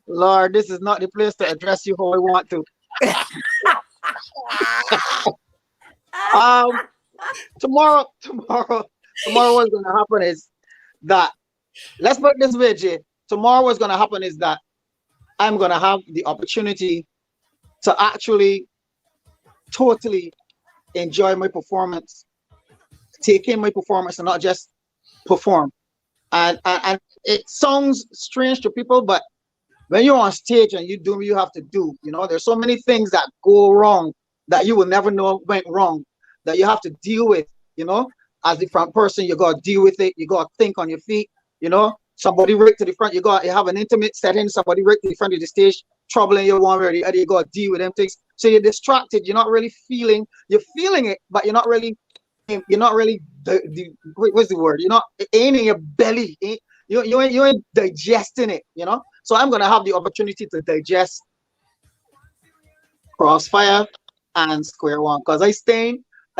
Lord, this is not the place to address you how I want to. Tomorrow what's going to happen is that, let's put it this way, Jay. Tomorrow what's going to happen is that I'm going to have the opportunity to actually totally enjoy my performance, take in my performance and not just perform. And it sounds strange to people, but when you're on stage and you do what you have to do, you know, there's so many things that go wrong that you will never know went wrong, that you have to deal with, you know. As the front person, you got to deal with it. You got to think on your feet, you know. Somebody right to the front, you have an intimate setting, somebody right to the front of the stage, troubling you one way or the other, you got to deal with them things. So you're distracted, you're not really feeling, you're feeling it, but you're not really, what's the word? You're not, it ain't in your belly. You ain't digesting it, you know. So I'm gonna have the opportunity to digest Krosfyah and Square One because I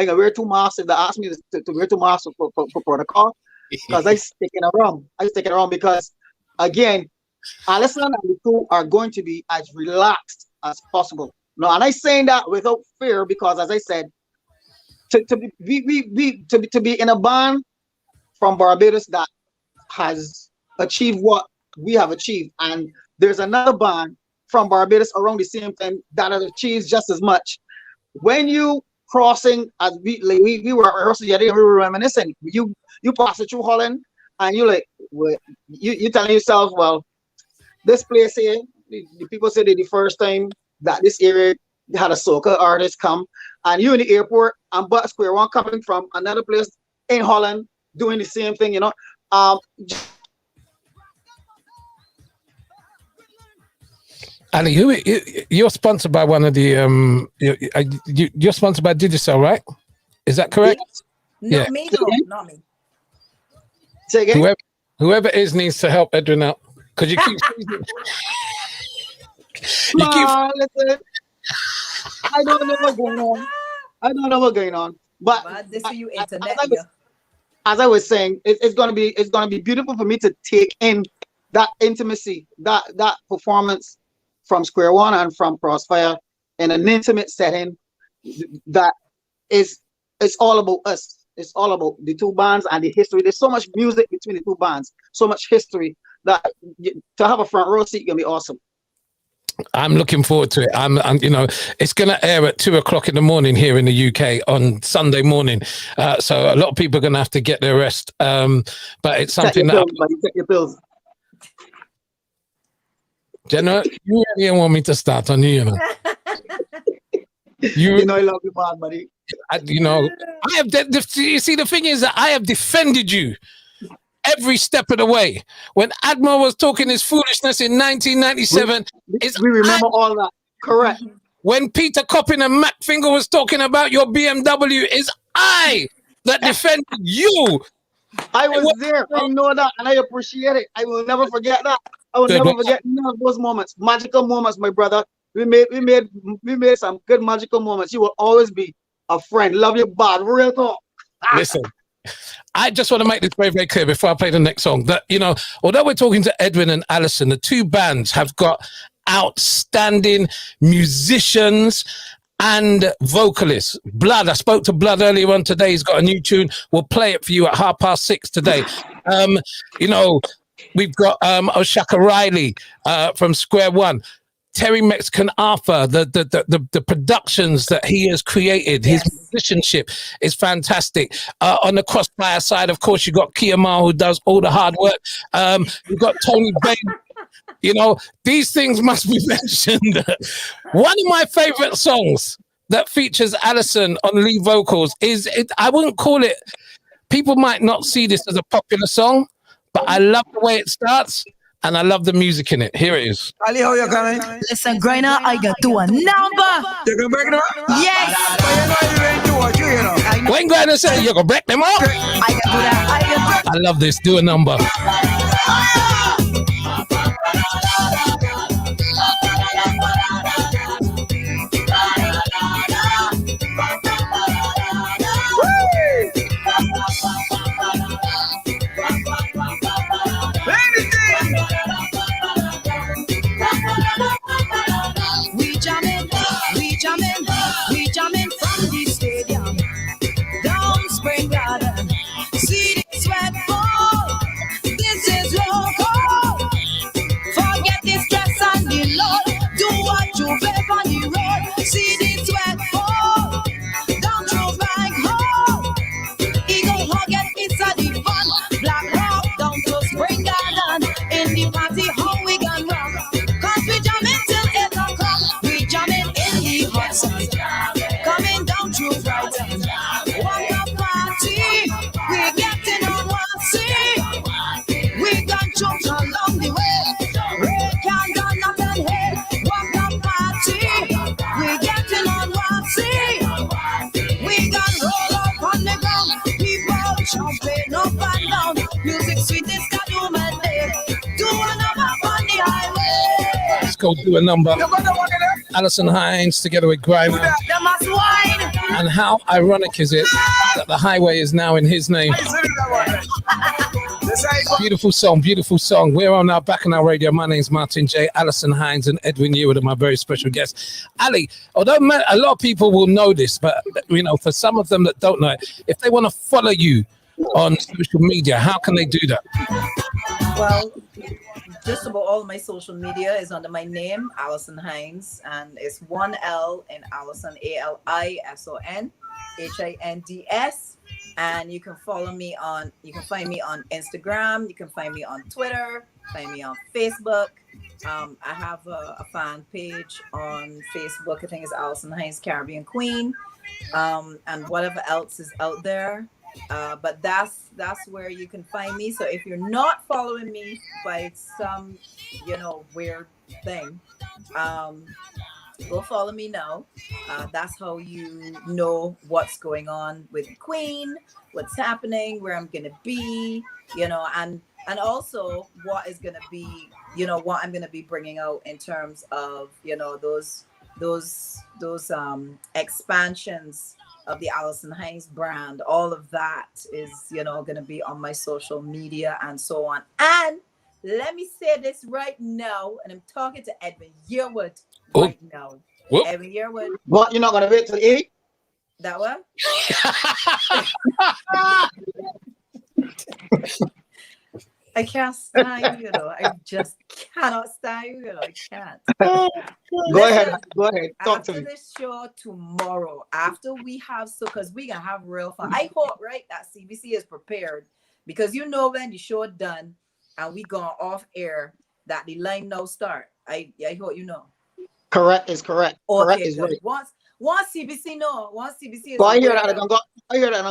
can wear 2 masks. If they ask me to wear 2 masks for protocol, because I sticking around because again, Alison and the two are going to be as relaxed as possible. No, and I'm saying that without fear because, as I said, to be in a band from Barbados that has achieved what we have achieved, and there's another band from Barbados around the same time that has achieved just as much. When you crossing, as we were rehearsing yesterday, we were reminiscing. You pass it through Holland, and you telling yourself, well, this place here, the people say that the first time that this area had a soca artist come, and you in the airport, and but Square One coming from another place in Holland doing the same thing, you know. Ali, you're sponsored by one of the you're sponsored by Digicel, right? Is that correct? Not me, though. Not me. Say again. Whoever it is needs to help Edwin out because you keep. Listen, I don't know what's going on. But this is you internet. As I was saying, it's gonna be beautiful for me to take in that intimacy, that performance from Square One and from Krosfyah in an intimate setting that it's all about us. It's all about the 2 bands and the history. There's so much music between the 2 bands, so much history that to have a front row seat can be awesome. I'm looking forward to it. I'm you know, it's going to air at 2:00 in the morning here in the UK on Sunday morning. So a lot of people are going to have to get their rest. But it's something that. Take your pills. Jenna, you really don't want me to start on you, know. You know I love you, man, buddy. You know, I have. You see, the thing is that I have defended you every step of the way. When Admiral was talking his foolishness in 1997, we remember all that. Correct. When Peter Coppin and Matt Finger was talking about your BMW, is I that defended you. I was there. I know that, and I appreciate it. I will never forget that. I will never forget none of those moments, magical moments, my brother. We made some good magical moments. You will always be a friend. Love you, bad. Real talk. Listen, I just want to make this very, very clear before I play the next song that, you know, although we're talking to Edwin and Alison, the 2 bands have got outstanding musicians and vocalists. Blood, I spoke to Blood earlier on today. He's got a new tune. We'll play it for you at 6:30 today. You know, we've got Oshaka Riley from Square One. Terry Mexican Arthur, the productions that he has created, his musicianship is fantastic. On the Krosfyah side, of course, you've got Kiamar, who does all the hard work. You've got Tony Bain. You know, these things must be mentioned. One of my favorite songs that features Alison on lead vocals is, I wouldn't call it, people might not see this as a popular song, but I love the way it starts. And I love the music in it. Here it is. Ali, how you coming? Listen, Grinder, I got to a number. You can break them up? Yes. When Grinder said you can break them up, I can do that. I love this. Do a number. We jamming from the stadium down Spring Garden. See the sweat fall. This play no fun down. Music sweet is got do my day. Do another on the highway. Let's go do a number. Alison Hinds together with Grimer. They must whine. And how ironic is it that the highway is now in his name? Beautiful song, beautiful song. We're on our Back on Our Radio. My name's Martin J. Alison Hinds and Edwin Yearwood are my very special guests. Ali, although a lot of people will know this, but you know, for some of them that don't know it, if they want to follow you on social media, how can they do that? Well, just about all of my social media is under my name, Alison Hinds, and it's one L in Alison, ALISON HINDS. And you can find me on Instagram, you can find me on Twitter, find me on Facebook. I have a fan page on Facebook. I think it's Alison Hinds Caribbean Queen, and whatever else is out there. But that's where you can find me. So if you're not following me by some, weird thing, go follow me now. That's how you know what's going on with Queen, what's happening, where I'm gonna be, and also what is gonna be, what I'm gonna be bringing out in terms of, those expansions of the Alison Hinds brand. All of that is, gonna be on my social media and so on. And let me say this right now, and I'm talking to Edwin Yearwood right now. Whoop. Edwin Yearwood. What, you're not gonna wait till 8? That one? I can't stand you, I just cannot stand you, I can't. Go ahead. Talk to me. After this show tomorrow, after we have, because we gonna have real fun. I hope, right, that CBC is prepared, because when the show done and we gone off air, that the line now start. I hope you know. Correct is correct. Okay, Correct is good. right. Once CBC is. So I hear that I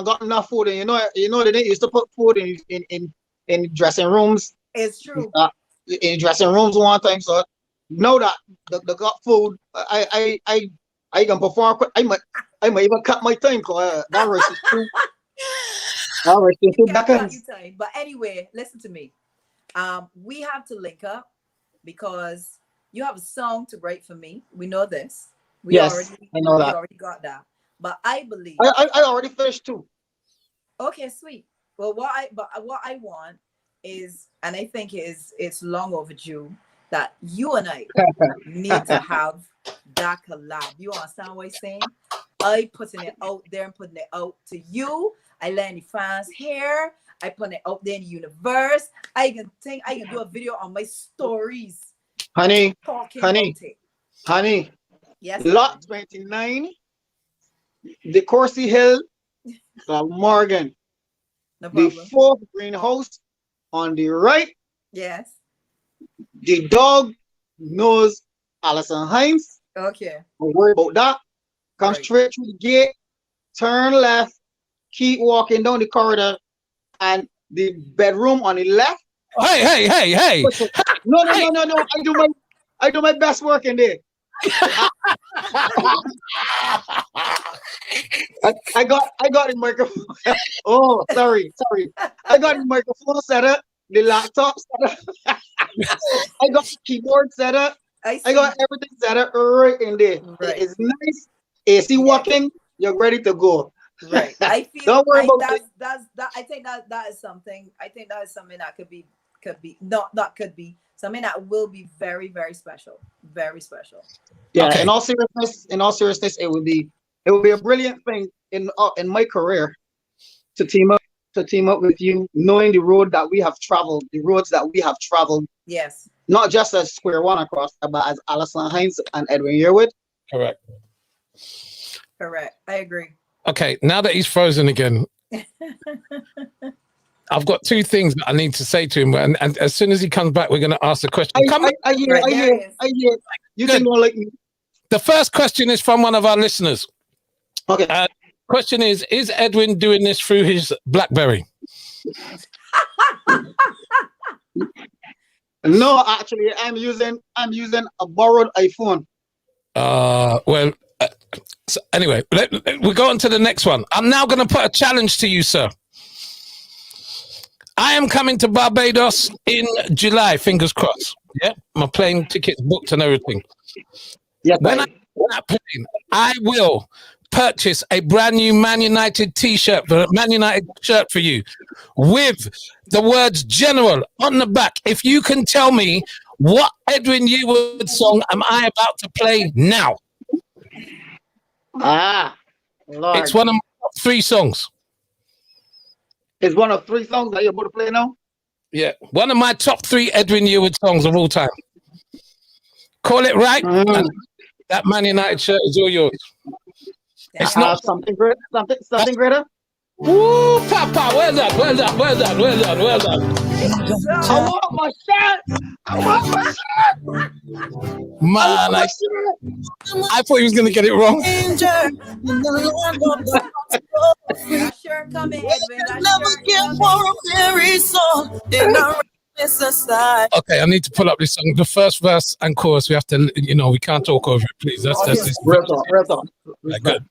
got enough food, and they didn't used to put food in dressing rooms. It's true. In dressing rooms one time, so know that they got food. I can perform. I might even cut my time, cause that race is true. That race is 2 seconds. But anyway, listen to me. We have to link up because you have a song to write for me. We know this. I know that. We already got that. But I believe I already finished too. Okay, sweet. Well, what I want is, and I think it's long overdue, that you and I need to have that collab. You understand what I'm saying? I putting it out there and putting it out to you. I letting the fans hear. I putting it out there in the universe. I can do a video on my stories. Honey. Yes. Lot 29, the Corsi Hill, Morgan. No the problem. 4th greenhouse on the right. Yes. The dog knows Alison Hinds. Okay. Don't worry about that. Come straight through the gate, turn left, keep walking down the corridor, and the bedroom on the left. Hey. No. I do my best work in there. I got the microphone. Oh, sorry. I got the microphone set up, the laptop set up. I got the keyboard set up. I got everything set up right in there. Right. It's nice. AC working. You're ready to go. Right. I feel. Don't worry about that. I think that is something. I think that is something that could be something that will be very, very special. Very special. Yeah. Okay. In all seriousness, it would be a brilliant thing in my career to team up with you, knowing the roads that we have traveled. Yes. Not just as Square One and Krosfyah, but as Alison Hinds and Edwin Yearwood. Correct. I agree. Okay, now that he's frozen again, I've got 2 things that I need to say to him, and as soon as he comes back, we're going to ask the question. I hear. You can more like me. The first question is from one of our listeners. Okay. Question is Edwin doing this through his BlackBerry? No, actually, I'm using a borrowed iPhone. So anyway, we'll go on to the next one. I'm now going to put a challenge to you, sir. I am coming to Barbados in July, fingers crossed. Yeah, my plane tickets booked and everything. Yes, when I on that plane, I will purchase a brand new Man United t-shirt, Man United shirt for you with the words General on the back. If you can tell me what Edwin Yearwood song am I about to play now? Lord. It's one of my top 3 songs. It's one of 3 songs that you're about to play now? Yeah, one of my top 3 Edwin Yearwood songs of all time. Call it right, and that Man United shirt is all yours. It's not something great, something greater. Woo, Papa, well done. I want my shirt. Man, I thought he was going to get it wrong. That shirt coming, Edwin. Okay, I need to pull up this song. The first verse and chorus, we have to, we can't talk over it, please. That's this. Real talk. Right, good.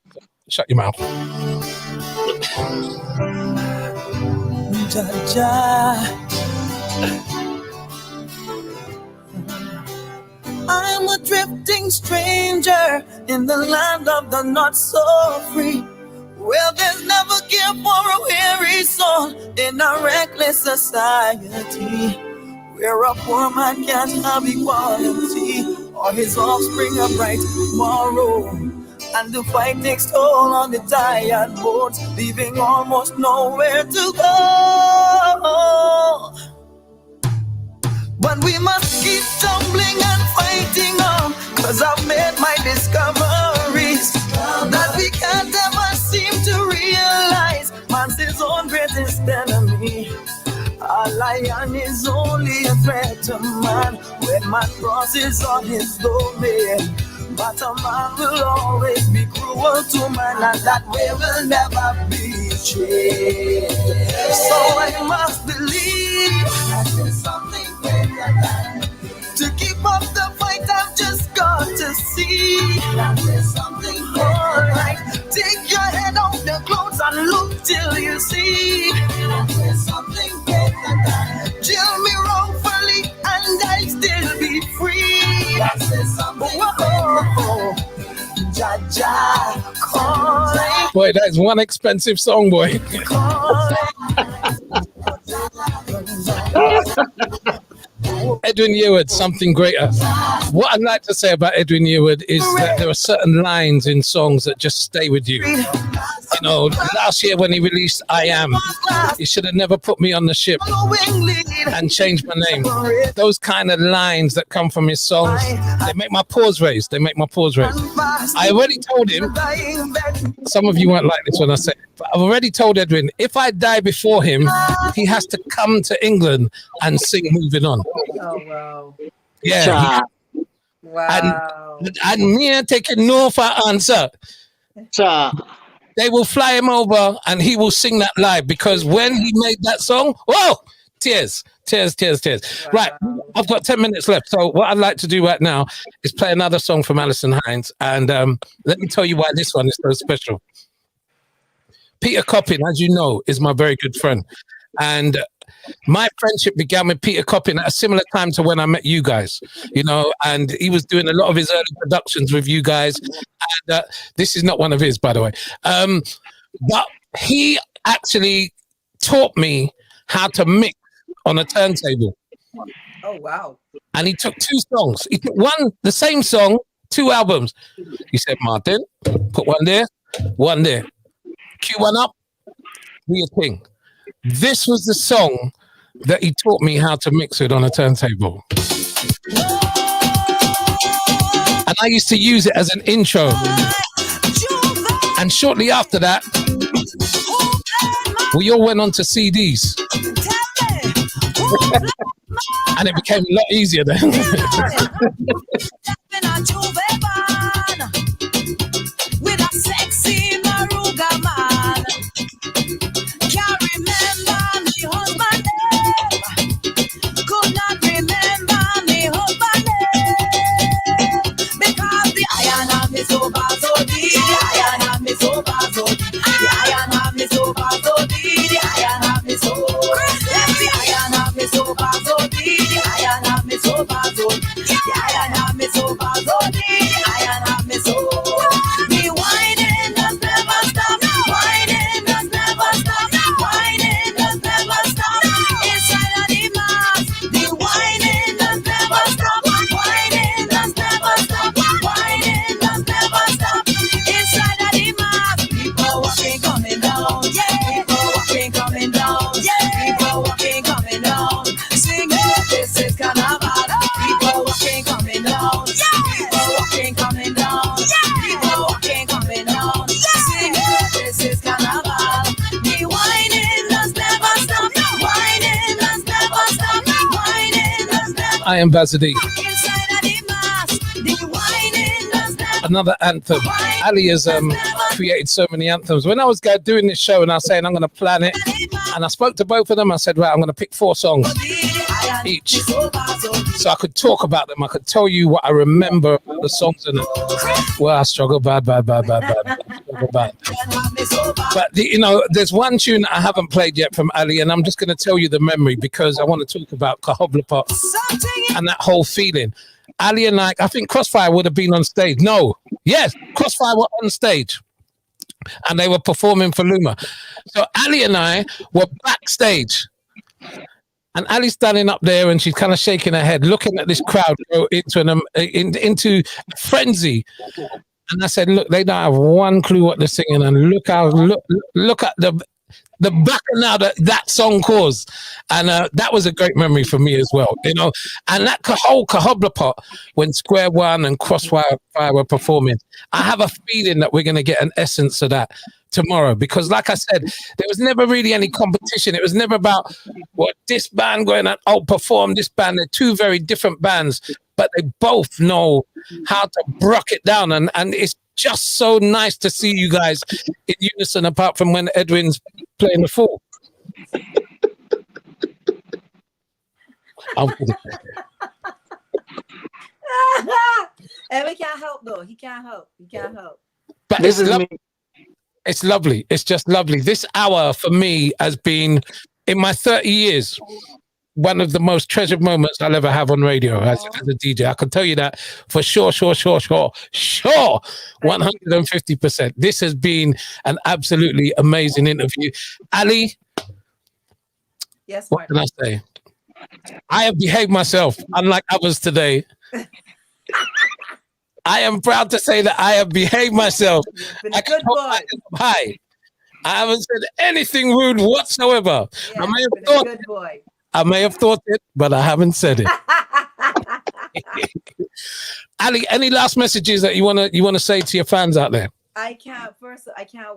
Shut your mouth. I'm a drifting stranger in the land of the not so free. Well, there's never give for a weary soul in a reckless society, where a poor man can't have equality or his offspring a bright tomorrow. And the fight takes toll on the tired boats, leaving almost nowhere to go. But we must keep tumbling and fighting on, 'cause I've made my discoveries that we can't ever seem to realize man's his own greatest enemy. A lion is only a threat to man when man crosses on his domain. But a man will always be cruel to man, and that way will never be changed. So I must believe that there's something greater than to keep up the fight. I've just got to see that there's something alright. Take your head off the clouds and look till you see that there's something greater than kill me wrongfully and I still be free. That there's something Boy, that is one expensive song, boy. Edwin Yearwood, something greater. What I'd like to say about Edwin Yearwood is that there are certain lines in songs that just stay with you. Last year when he released I Am, he should have never put me on the ship and changed my name. Those kind of lines that come from his songs, they make my pause raise. I already told him, some of you won't like this when I say it, but I've already told Edwin, if I die before him, he has to come to England and sing Moving On. Oh, wow. Yeah. Wow. And me taking no for answer. They will fly him over and he will sing that live, because when he made that song, whoa, tears. Wow. Right, I've got 10 minutes left. So what I'd like to do right now is play another song from Alison Hinds. And let me tell you why this one is so special. Peter Coppin, as you know, is my very good friend. And my friendship began with Peter Coppin at a similar time to when I met you guys, and he was doing a lot of his early productions with you guys. And this is not one of his, by the way. But he actually taught me how to mix on a turntable. Oh, wow. And he took 2 songs. He took the same song, 2 albums. He said, Martin, put one there. Cue one up. Do your thing. This was the song that he taught me how to mix it on a turntable. And I used to use it as an intro. And shortly after that, we all went on to CDs. And it became a lot easier then. With a sexy Maruga man. Can't remember me husband name. Could not remember me husband name. Because the iron arm is over so deep. The iron arm is over so deep. The iron arm is over so deep. The iron arm is over. Let the I Am Bazadi. Another anthem. Ali has created so many anthems. When I was doing this show and I was saying I'm going to plan it, and I spoke to both of them, I said, right, I'm going to pick 4 songs each, so I could talk about them. I could tell you what I remember about the songs in it. Well, I struggle bad. Struggle bad. But you know, there's one tune I haven't played yet from Ali, and I'm just going to tell you the memory because I want to talk about Kahoblapot and that whole feeling. Ali and I think Krosfyah would have been on stage. No, yes, Krosfyah were on stage. And they were performing for Luma. So Ali and I were backstage. And Ali's standing up there and she's kind of shaking her head, looking at this crowd go into frenzy. And I said, look, they don't have one clue what they're singing. And look at the bacchanal that song caused. And that was a great memory for me as well, you know. And that whole Kahoblapot, when Square One and Krosfyah were performing, I have a feeling that we're going to get an essence of that tomorrow, because like I said, there was never really any competition. It was never about what this band going to outperform this band. They're 2 very different bands, but they both know how to brock it down. And it's just so nice to see you guys in unison, apart from when Edwin's playing the fool. Edwin can't help though. He can't help. But it's lovely. It's just lovely. This hour for me has been, in my 30 years, one of the most treasured moments I'll ever have on radio as a DJ. I can tell you that for sure. 150%. This has been an absolutely amazing interview. Ali, yes, what can I say? I have behaved myself, unlike others today. I am proud to say that I have behaved myself. Been a good boy. Hi. I haven't said anything rude whatsoever. Yeah, I may have thought it, but I haven't said it. Ali, any last messages that you wanna say to your fans out there? I can't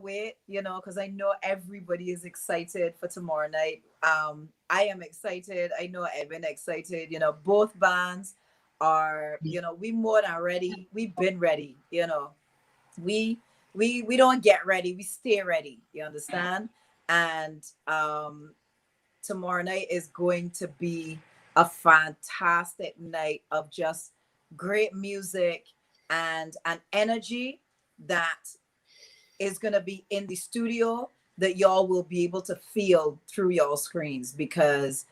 wait, you know, because I know everybody is excited for tomorrow night. I am excited. I know Edwin excited. You know, both bands are, you know, we more than ready. We've been ready, you know. We don't get ready, we stay ready, you understand? And tomorrow night is going to be a fantastic night of just great music and an energy that is going to be in the studio that y'all will be able to feel through y'all screens, because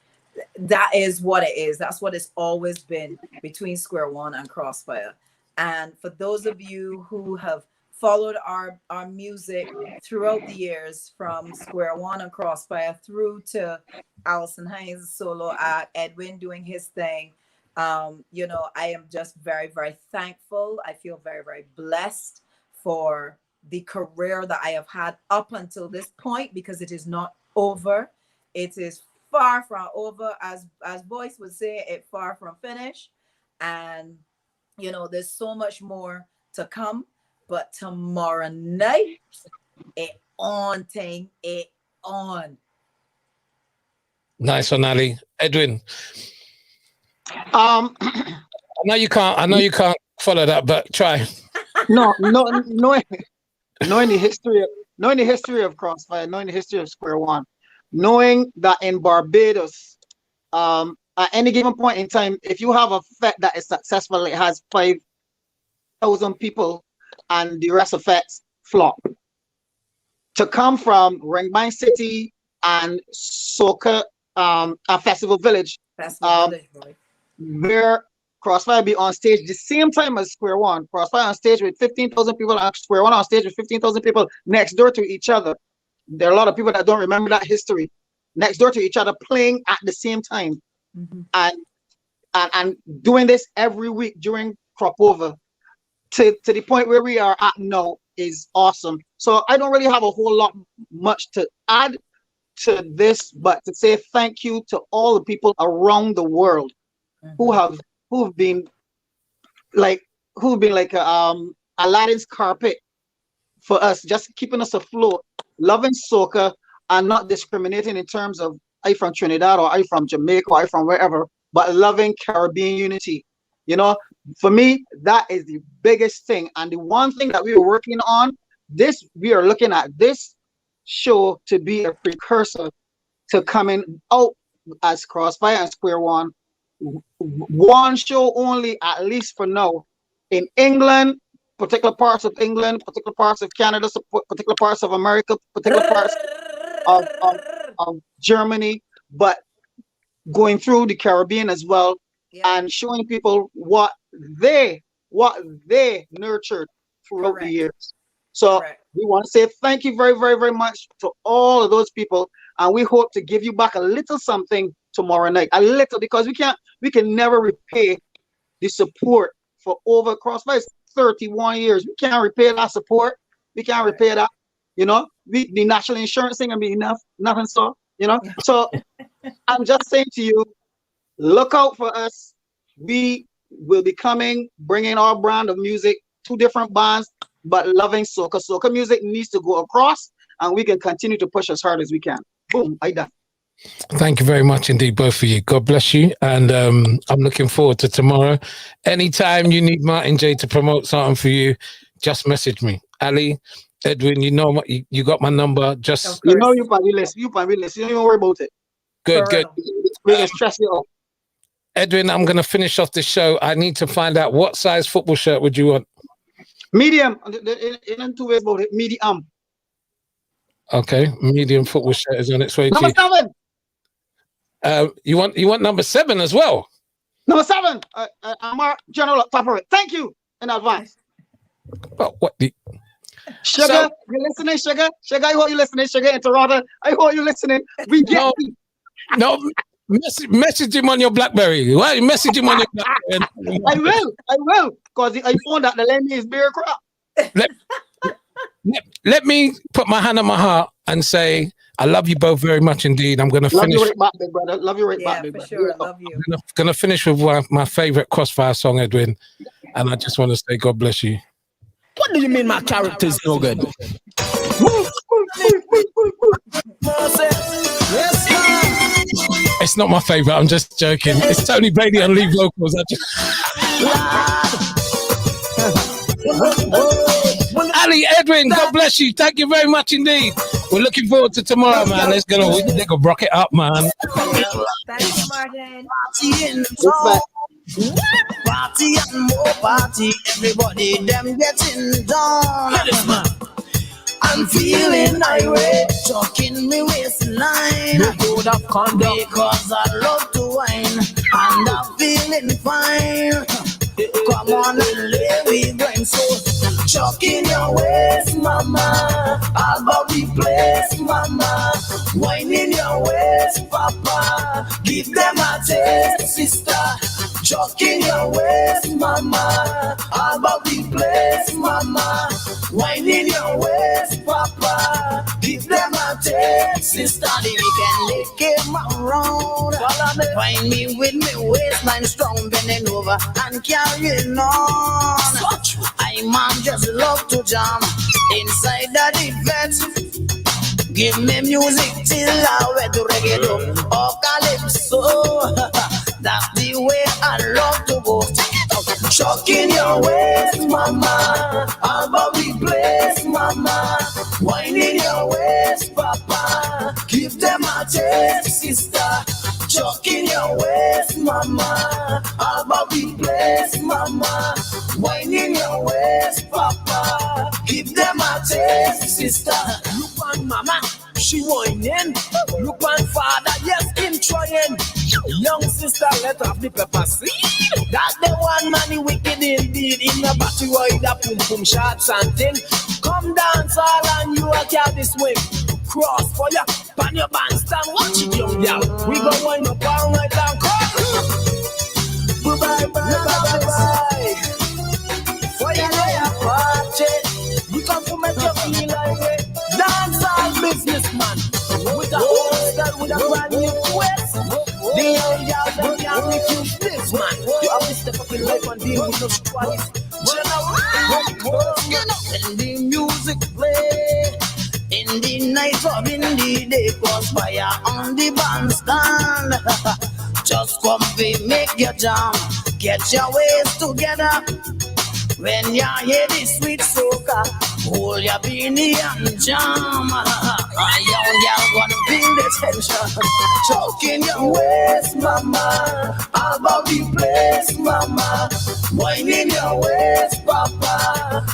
that is what it is. That's what it's always been between Square One and Krosfyah. And for those of you who have followed our music throughout the years, from Square One and Krosfyah through to Alison Hinds' solo act, Edwin doing his thing, you know, I am just very, very thankful. I feel very, very blessed for the career that I have had up until this point, because it is not over. It is far from over, as Voice would say, it far from finished. And you know, there's so much more to come. But tomorrow night, it on. Nice one, Ali. Edwin. I know you can't follow that, but try. Knowing the history of Krosfyah, knowing the history of Square One, knowing that in Barbados, at any given point in time, if you have a fete that is successful, it has 5,000 people, and the rest of fetes flop. To come from Ringbind City and Soca, a Festival Village, where Krosfyah be on stage the same time as Square One. Krosfyah on stage with 15,000 people, and Square One on stage with 15,000 people next door to each other. There are a lot of people that don't remember that history. Next door to each other, playing at the same time, and doing this every week during crop over, to the point where we are at now, is awesome. So I don't really have a whole lot much to add to this, but to say thank you to all the people around the world who've been like Aladdin's carpet for us, just keeping us afloat, loving soca and not discriminating in terms of are you from Trinidad or are you from Jamaica or are you from wherever. but loving Caribbean unity. You know, for me, that is the biggest thing. And the one thing that we are working on, we are looking at this show to be a precursor to coming out as Krosfyah and Square One. One show only, at least for now, in England, particular parts of England, particular parts of Canada, particular parts of America, particular parts of Germany, but going through the Caribbean as well, and showing people what they nurtured throughout the years. So we want to say thank you very, very, very much to all of those people, and we hope to give you back a little something tomorrow night, a little, because we can never repay the support for over Krosfyah 31 years. We can't repay that support. We can't repay that. You know, the national insurance thing, I mean, nothing so, you know. So I'm just saying to you, look out for us. We will be coming, bringing our brand of music, 2 different bands, but loving soca. Soca music needs to go across, and we can continue to push as hard as we can. Boom, I done. Thank you very much indeed, both of you. God bless you. And I'm looking forward to tomorrow. Anytime you need Martin J to promote something for you, just message me. Ali, Edwin, you know you got my number. Just you know you probably listen. You don't even worry about it. Good, good. We can stress you out. Edwin, I'm gonna finish off the show. I need to find out what size football shirt would you want? Medium. In 2 ways about it. Medium. Okay, medium football shirt is on its way. Number 7. You want number 7 as well? Number 7. I'm our general favorite. Thank you in advance. But what the Sugar, so, you listening, Sugar? Sugar, I hope you listening, Sugar in Toronto. I hope you listening. We get no. Message him on your BlackBerry. Why message him on your BlackBerry? I will, because the iPhone that the lend me is beer crap. Let me put my hand on my heart and say I love you both very much indeed. I'm gonna finish. Love you right back, big brother. Love you right back, big brother. Sure, love you. I'm gonna finish with my favorite Krosfyah song, Edwin, and I just want to say God bless you. What do you mean my character's no good? It's not my favorite. I'm just joking. It's Tony Brady on lead vocals. Ali, Edwin, God bless you. Thank you very much indeed. We're looking forward to tomorrow, man. They're gonna rock it up, man. Thank you, Martin. Party and more party, everybody them getting down. I'm feeling irate, talking me waistline. No good of conduct because I love to wine, and I'm feeling fine. Come on and lay me going so. Chuck in your waist, mama. I'll about the place, mama. Wine in your waist, papa. Give them a taste, sister. Chuck in your waist, mama. I'll about the place, mama. Wine in your waist, papa. Give them a taste, sister. The weekend they came around. Follow me, find me with me waistline strong, bending over and carrying on. I'm just love to jam inside the vet. Give me music till I wet to reggae or calypso. That's the way I love to go. Chuck in your waist, mama. I'm about the place, mama. Wine in your waist, papa. Give them a taste, sister. Chuck in your waist, mama. I'm about the place, mama. Wine in your waist, papa. Give them a taste, sister. Look on mama, she whining. Look on father, yes, him trying. Young sister, let off the pepper seed. That the one money wicked indeed. In the battery ride a pum pum shots and thing. Come dance all and you a carry this way. Krosfyah, pan your bandstand, watch it young girl. We go wind up all night and come. Bye bye bye bye. Fire party. We come to make you feel like it. Dance all businessman. With a whole girl with a brand new quest. The young girl that can make you this man. You have to step up in life and deal with no strife. When the music play, in the night or in the day, Krosfyah on the bandstand. Just come we make your jump. Get your waist together. When you hear this sweet soca, hold your beanie and jam. A young girl gonna feel the tension. Choking your waist, mama. All about the place, mama. Winding your waist, papa.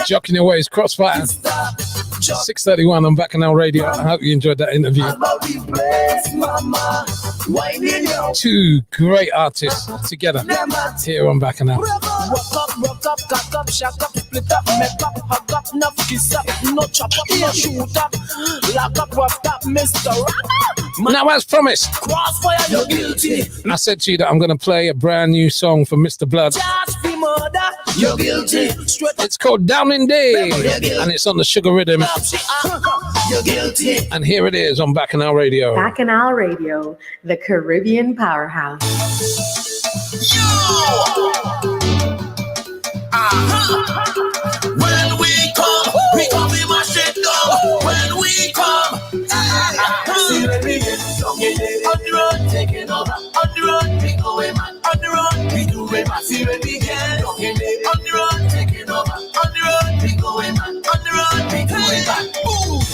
Jocking your waist, Krosfyah. 6:31 on Bacchanal Radio. I hope you enjoyed that interview. Two great artists together here on Bacchanal. Rock up, cock up, shack up, split up, make up, hug up, no kiss up, no chop up, no shoot up, lock up, rock up, Mr. Now, as promised, Krosfyah, you're guilty. I said to you that I'm going to play a brand new song from Mr. Blood. You're guilty. It's called Down in Day, and it's on the Sugar Rhythm. You're guilty. And here it is on Bacchanal Radio. Bacchanal Radio, the Caribbean powerhouse. When we come, we mash it down. When we come, see when we get on the road, taking over. On the road, we go away, man. On the road, we do it, man. See when we get on the road, taking over. On the road, we go away, man. On the road, we do it, man.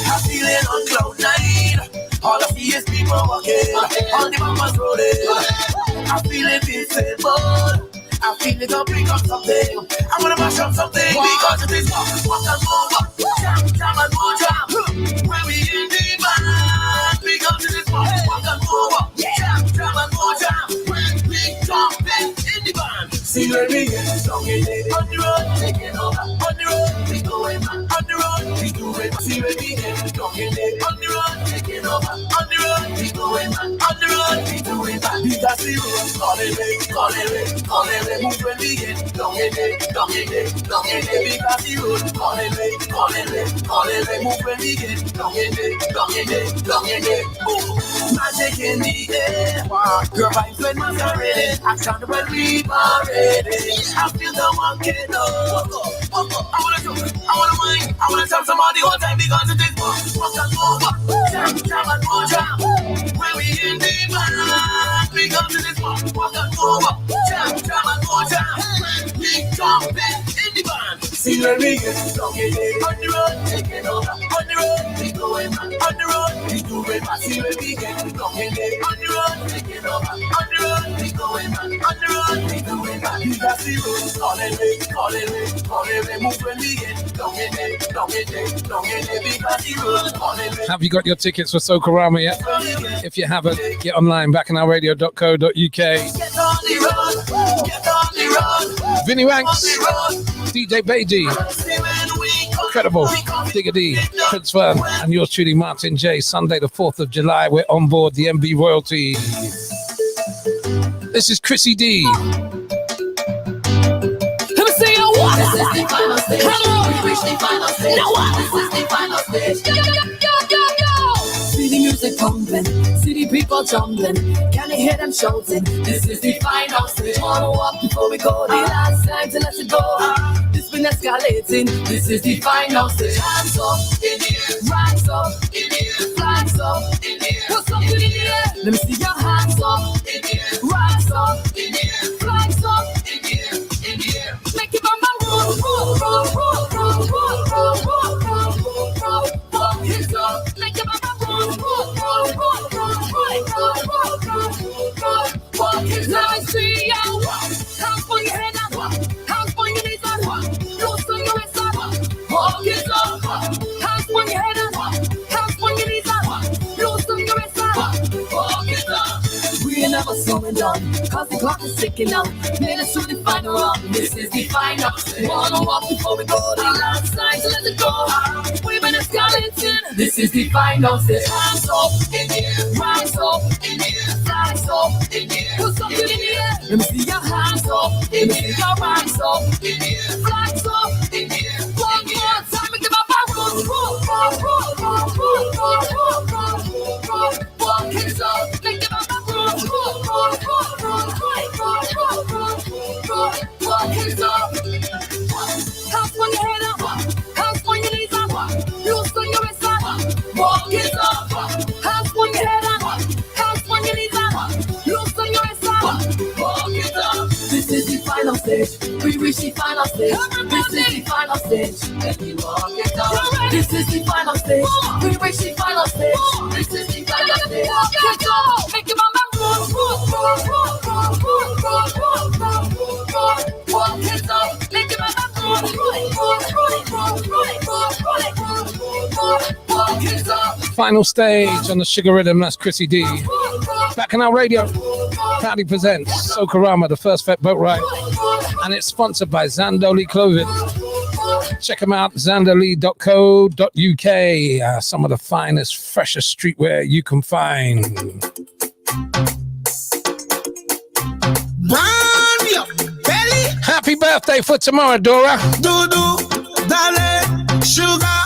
I'm feeling on cloud nine. All of these people walking, all the mamas rolling. I'm feeling invincible. I feel it gonna bring up something. I wanna mash up something because it is walk and move, jam and more jam. When we in the band, because it is walk and move, jam and more jam. When we jump in the band, see when we get strong in it. On the road, taking over. On the road, we going back. On the road, we do it. See when we get strong in it. On the road, taking over. On the road, we going back. On the road, we do it back. Because the road, call it. Move when we get long in it, because the road, call it, move when we get long in it, magic in the air, girl vibes when masquerading, action when we are ready, I feel the monkey up, I wanna do, I wanna wine, I wanna tell somebody all time because it is walk and move, jam and more jam, when we in the band, because it is walk and move, jam and more jam. We jump in the band. See when we get strong in it. On the road, taking over. On the road, we going back. On the road, we do it back. See when we get strong in it. On the road, taking over. On the road, we going back. On the road, we do it back. You got the road, call it, move when we get strong in it. Because the road, call it. Have you got your tickets for Sokorama yet? If you haven't, get online, bacchanalradio.co.uk. Get on the road, get on the road. Vinny Ranks, DJ Beji, Incredible, Digger D, Prince Fern, and yours truly, Martin J. Sunday, the 4th of July, we're on board the MB Royalty. This is Chrissy D. Let me say what? This is the final stage. Hello. We reach the final stage. Now what? This is the final stage. Go. See the music pumping, see the people jumping. Can you hear them shouting? This is the final stage. Wanna walk before we go. The last time to let it go. This been escalating. This is the final stage. Hands up in the air, rise up in the air, flags up in the air. Put something in the air. Let me see your hands up in the air, rise up in the air, flags up in the air, Make it mama roll. Hands up, make it mama roll. Walk his eyes, see ya. Hands on your head up, hands on your knees up, loose on your wrist up. Walk his up, hands on your head up, hands on your knees up, loose on your wrist up. Walk his up. We ain't never slowing down, cause the clock is ticking out. Made us to the final round. This is the final. Wanna walk before we go. The last time to let it go. We've been escalating. This is the final stage. Hands up in the air, rise up in the air, flags up in the air. Put something in the air. Let me see your hands up in the air, your rise up in the air, flags up in the air. One more time, make them up and roll. Walk his up, make them up and roll. Walk his up. Hands on your head up, hands on your knees up, loose on your wrist up. Walk his up. Hands on your head up, hands on your knees up, loose on your wrist up. stage. We reach the final stage. This is the final stage. Let me walk it out. This is the final stage. We reach the final stage. This is the final stage. Walk it out. Make your mama roll. Walk it out. Make your mama roll. Walk it out. Final stage on the Sugar Rhythm. That's Chrissy D. Back in our radio. Proudly presents Sokarama, the first vet boat ride. And it's sponsored by Zandoli Clothing. Check them out, zandoli.co.uk. Some of the finest, freshest streetwear you can find. Burn your belly. Happy birthday for tomorrow, Dora. Do, darling, sugar,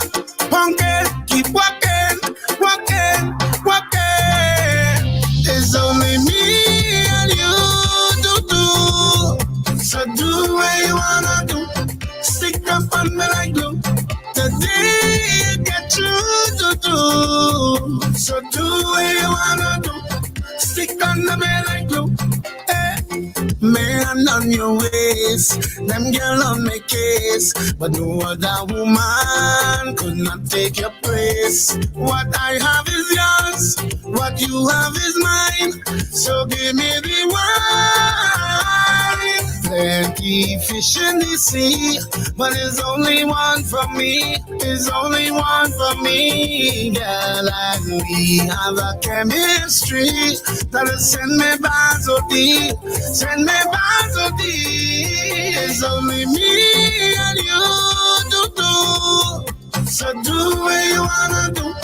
pumpkin, keep walking. It's only me and you, do. So do what you wanna do. Stick up on me like glue. Today you get you, do. So do what you wanna do. Stick on the me like glue. Man on your waist, them girl on my case, but no other woman could not take your place. What I have is yours, what you have is mine, so give me the wine. Plenty fish in the sea, but there's only one for me, there's only one for me, girl, and we have a chemistry that'll send me bars of deep, send me bars of deep. It's only me and you, do. So do what you wanna do.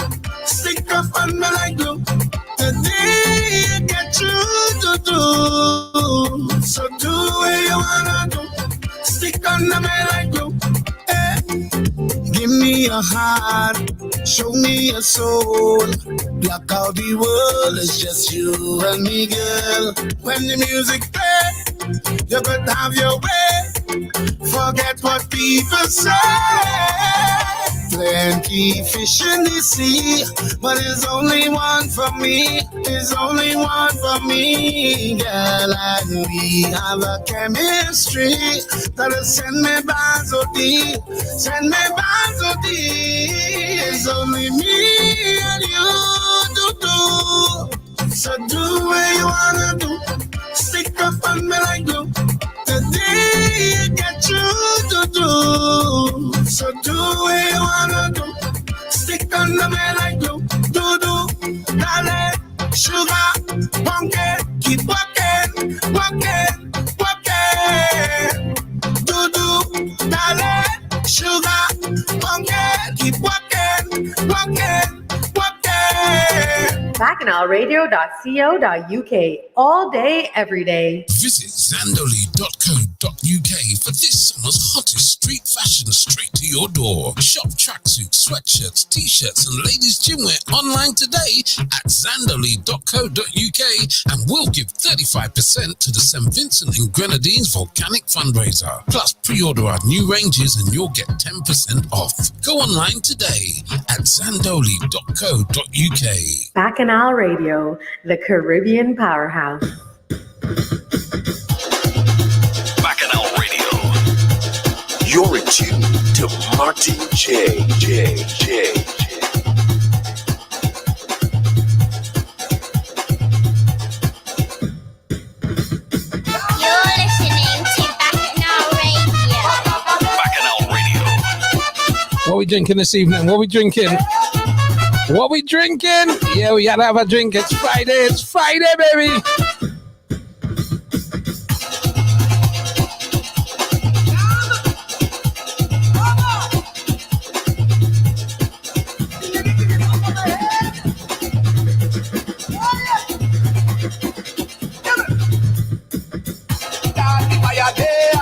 Stick up on me like glue. Today you get you, do. So do what you wanna do. Stick on me like glue. Give me your heart, show me your soul. Block out the world, it's just you and me, girl. When the music plays, you could have your way. Forget what people say. Plenty fish in the sea, but there's only one for me. There's only one for me, girl, and we have a chemistry that'll send me bars of deep, send me bars of deep. It's only me and you, do. So do what you wanna do. Stick up on me like glue. Today you get you, do. So do what you wanna do. Stick on the me like glue. Do, darling, sugar, pumpkin, keep walking. Do, darling, sugar, pumpkin, keep walking. Bacchanalradio.co.uk. All day, every day. Visit zandoli.co.uk for this summer's hottest street fashion straight to your door. Shop tracksuits, sweatshirts, t-shirts and ladies' gymwear online today at zandoli.co.uk and we'll give 35% to the St. Vincent and Grenadines Volcanic Fundraiser. Plus pre-order our new ranges and you'll get 10% off. Go online today at zandoli.co.uk. Bacchanal Radio, the Caribbean powerhouse. Bacchanal Radio. You're in tune to Martin J. You're listening to Bacchanal Radio. Bacchanal Radio. What are we drinking this evening? What are we drinking? Yeah, we gotta have a drink. It's Friday, baby. Start the fire day,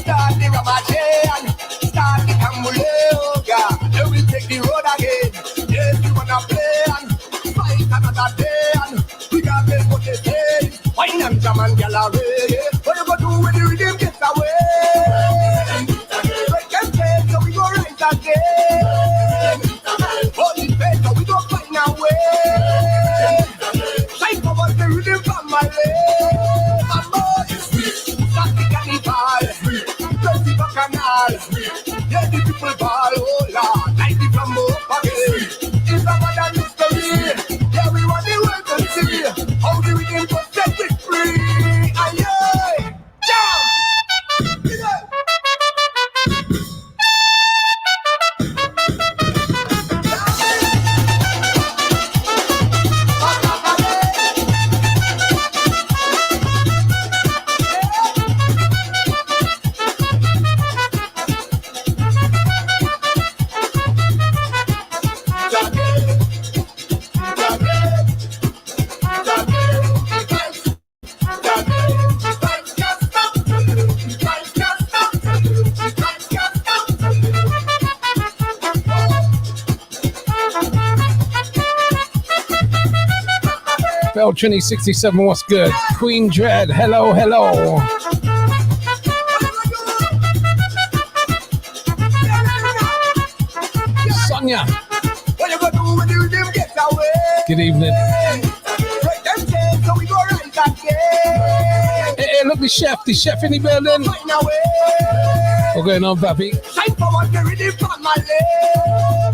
start the Ramadan, start the Cambodia. Then we take the road again. Yes, we wanna play and fight another day. And we got this what they say. Wine and jam and gallery. What you gonna do when the rhythm gets away? Break and take, so we go right again. Holy faith, so we go find our way. Fight over the rhythm from my leg. My boy is sweet, start the carnival. bacchanal. Yeah, the people ball, oh Lord, like the flambeau again. It's a mother mystery. Yeah, we want the world to see how the wicked go set it free. Aye, aye. Jam! Yeah. Beltrini 67, what's good? Queen Dread, hello, hello. Sonia. What you gonna do when you them get away? Good evening. Break them chains so we go right again. Hey, look, the chef in the building. Find a way. What's going on, papi? Time for what they really family.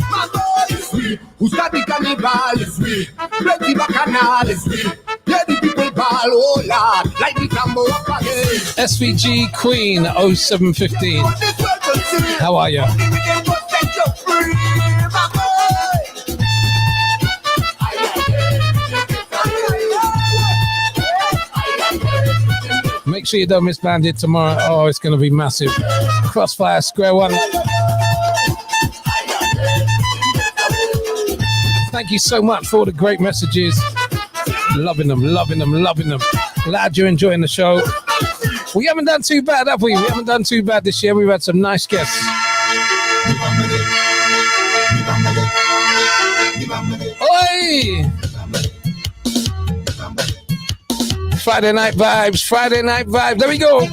My God is sweet. Who's got the cannibal is sweet. Plenty bacchanal is sweet. Yeah, the people ball, oh Lord, like the Cambo up again. SVG Queen 0715. How are you? Make sure you don't miss Bandit tomorrow. Oh, it's going to be massive. Krosfyah, Square One. Thank you so much for all the great messages. Loving them, loving them, loving them. Glad you're enjoying the show. We haven't done too bad, have we? We haven't done too bad this year. We've had some nice guests. Oi! Friday night vibes, Friday night vibes. There we go.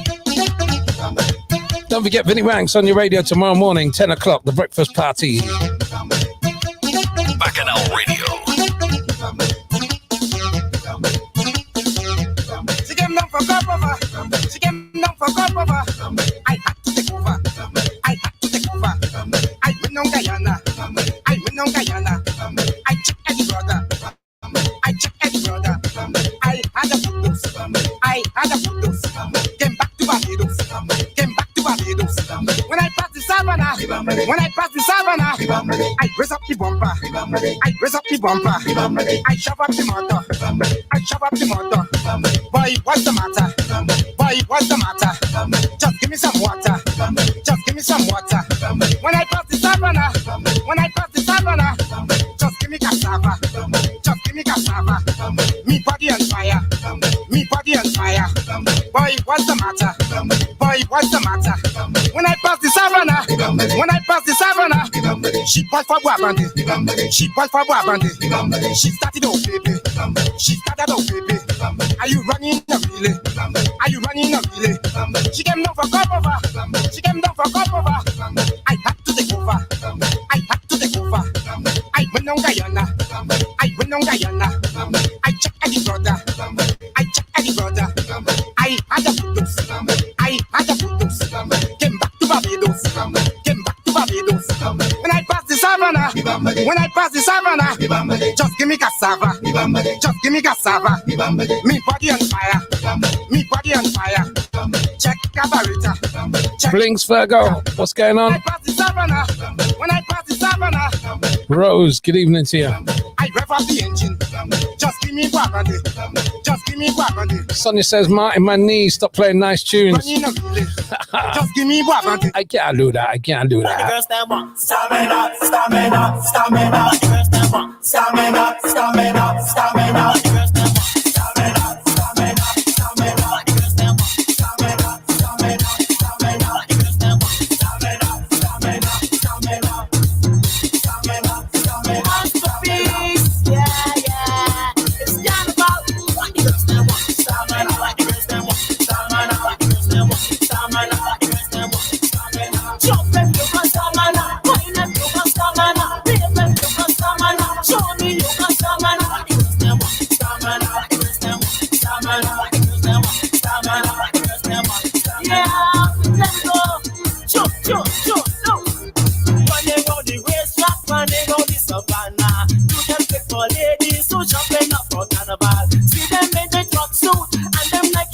Don't forget Vinny Ranks on your radio tomorrow morning, 10 o'clock, the breakfast party. Bacchanal Radio. She came down for cup over. She came down for cup over. I had to take over. I had to take over. I went on Guyana. I went on Guyana. I checked Eddie brother. I checked Eddie brother. I had a photos. I had a photos. Came back to Barbados. Came back to Barbados. When I passed the Savannah, I raise up the bumper. I raise up the bumper. I shove up the motor. I shove up the motor. Boy, what's the matter? Boy, what's the matter? Just give me some water. Just give me some water. When I pass the Savannah, just give me cassava. Just give me cassava. Me body on fire. Me body on fire. Boy, what's the matter? Boy, what's the matter? When I pass the Savannah, she bought for Wabandi. She bought for Wabandi. She started oh baby. She started oh baby. Are you running a relay? Are you running a relay? She came down for cup over. She came down for cup over. I had to take over. I had to take over. I went on Guyana. I went on Guyana. I checked Eddie brother. I checked Eddie brother. I had a photos. I had a photos. Came back to Barbados. Came back to Barbados. When I passed the Savannah, just give me cassava. Just give me cassava. Me body on fire. Me body on fire. Check carburetor. Blinks Virgo, what's going on? When I pass the Savannah, Rose, good evening to you. I rev up the engine. Just give me Wabandi. Just give me Wabandi. Sonia says, Martin, my knees, stop playing nice tunes. Just give me Wabandi. I can't do that. I can't do that. Stamina, stamina, stamina. Stamina, stamina, stamina, stamina.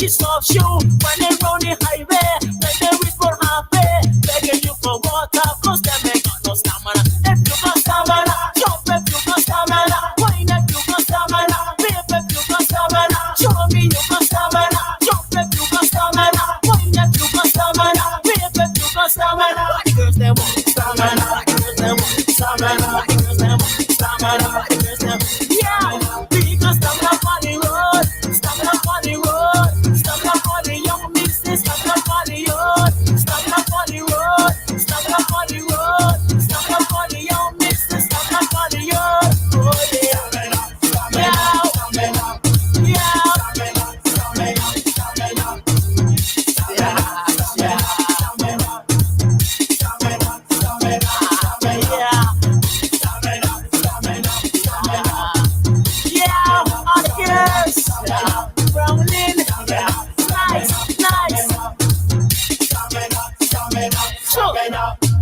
It's soft shoe when they run the highway. When they wait for halfway, begging you for water, cause them ain't got no stamina. If you got stamina, jump if you got stamina. Wine if you got stamina, babe if you got stamina. Show me you got stamina, jump if you got stamina. Wine if you got stamina, babe if you got stamina. The girls them want stamina, the girls them want stamina, the girls them want stamina, the girls them yeah. Because stamina for the road, stamina for the road, stamina for the young missus, stamina for the road, stamina for the road, stamina for the road, stamina for the young missus, stamina for the road. Oh yeah,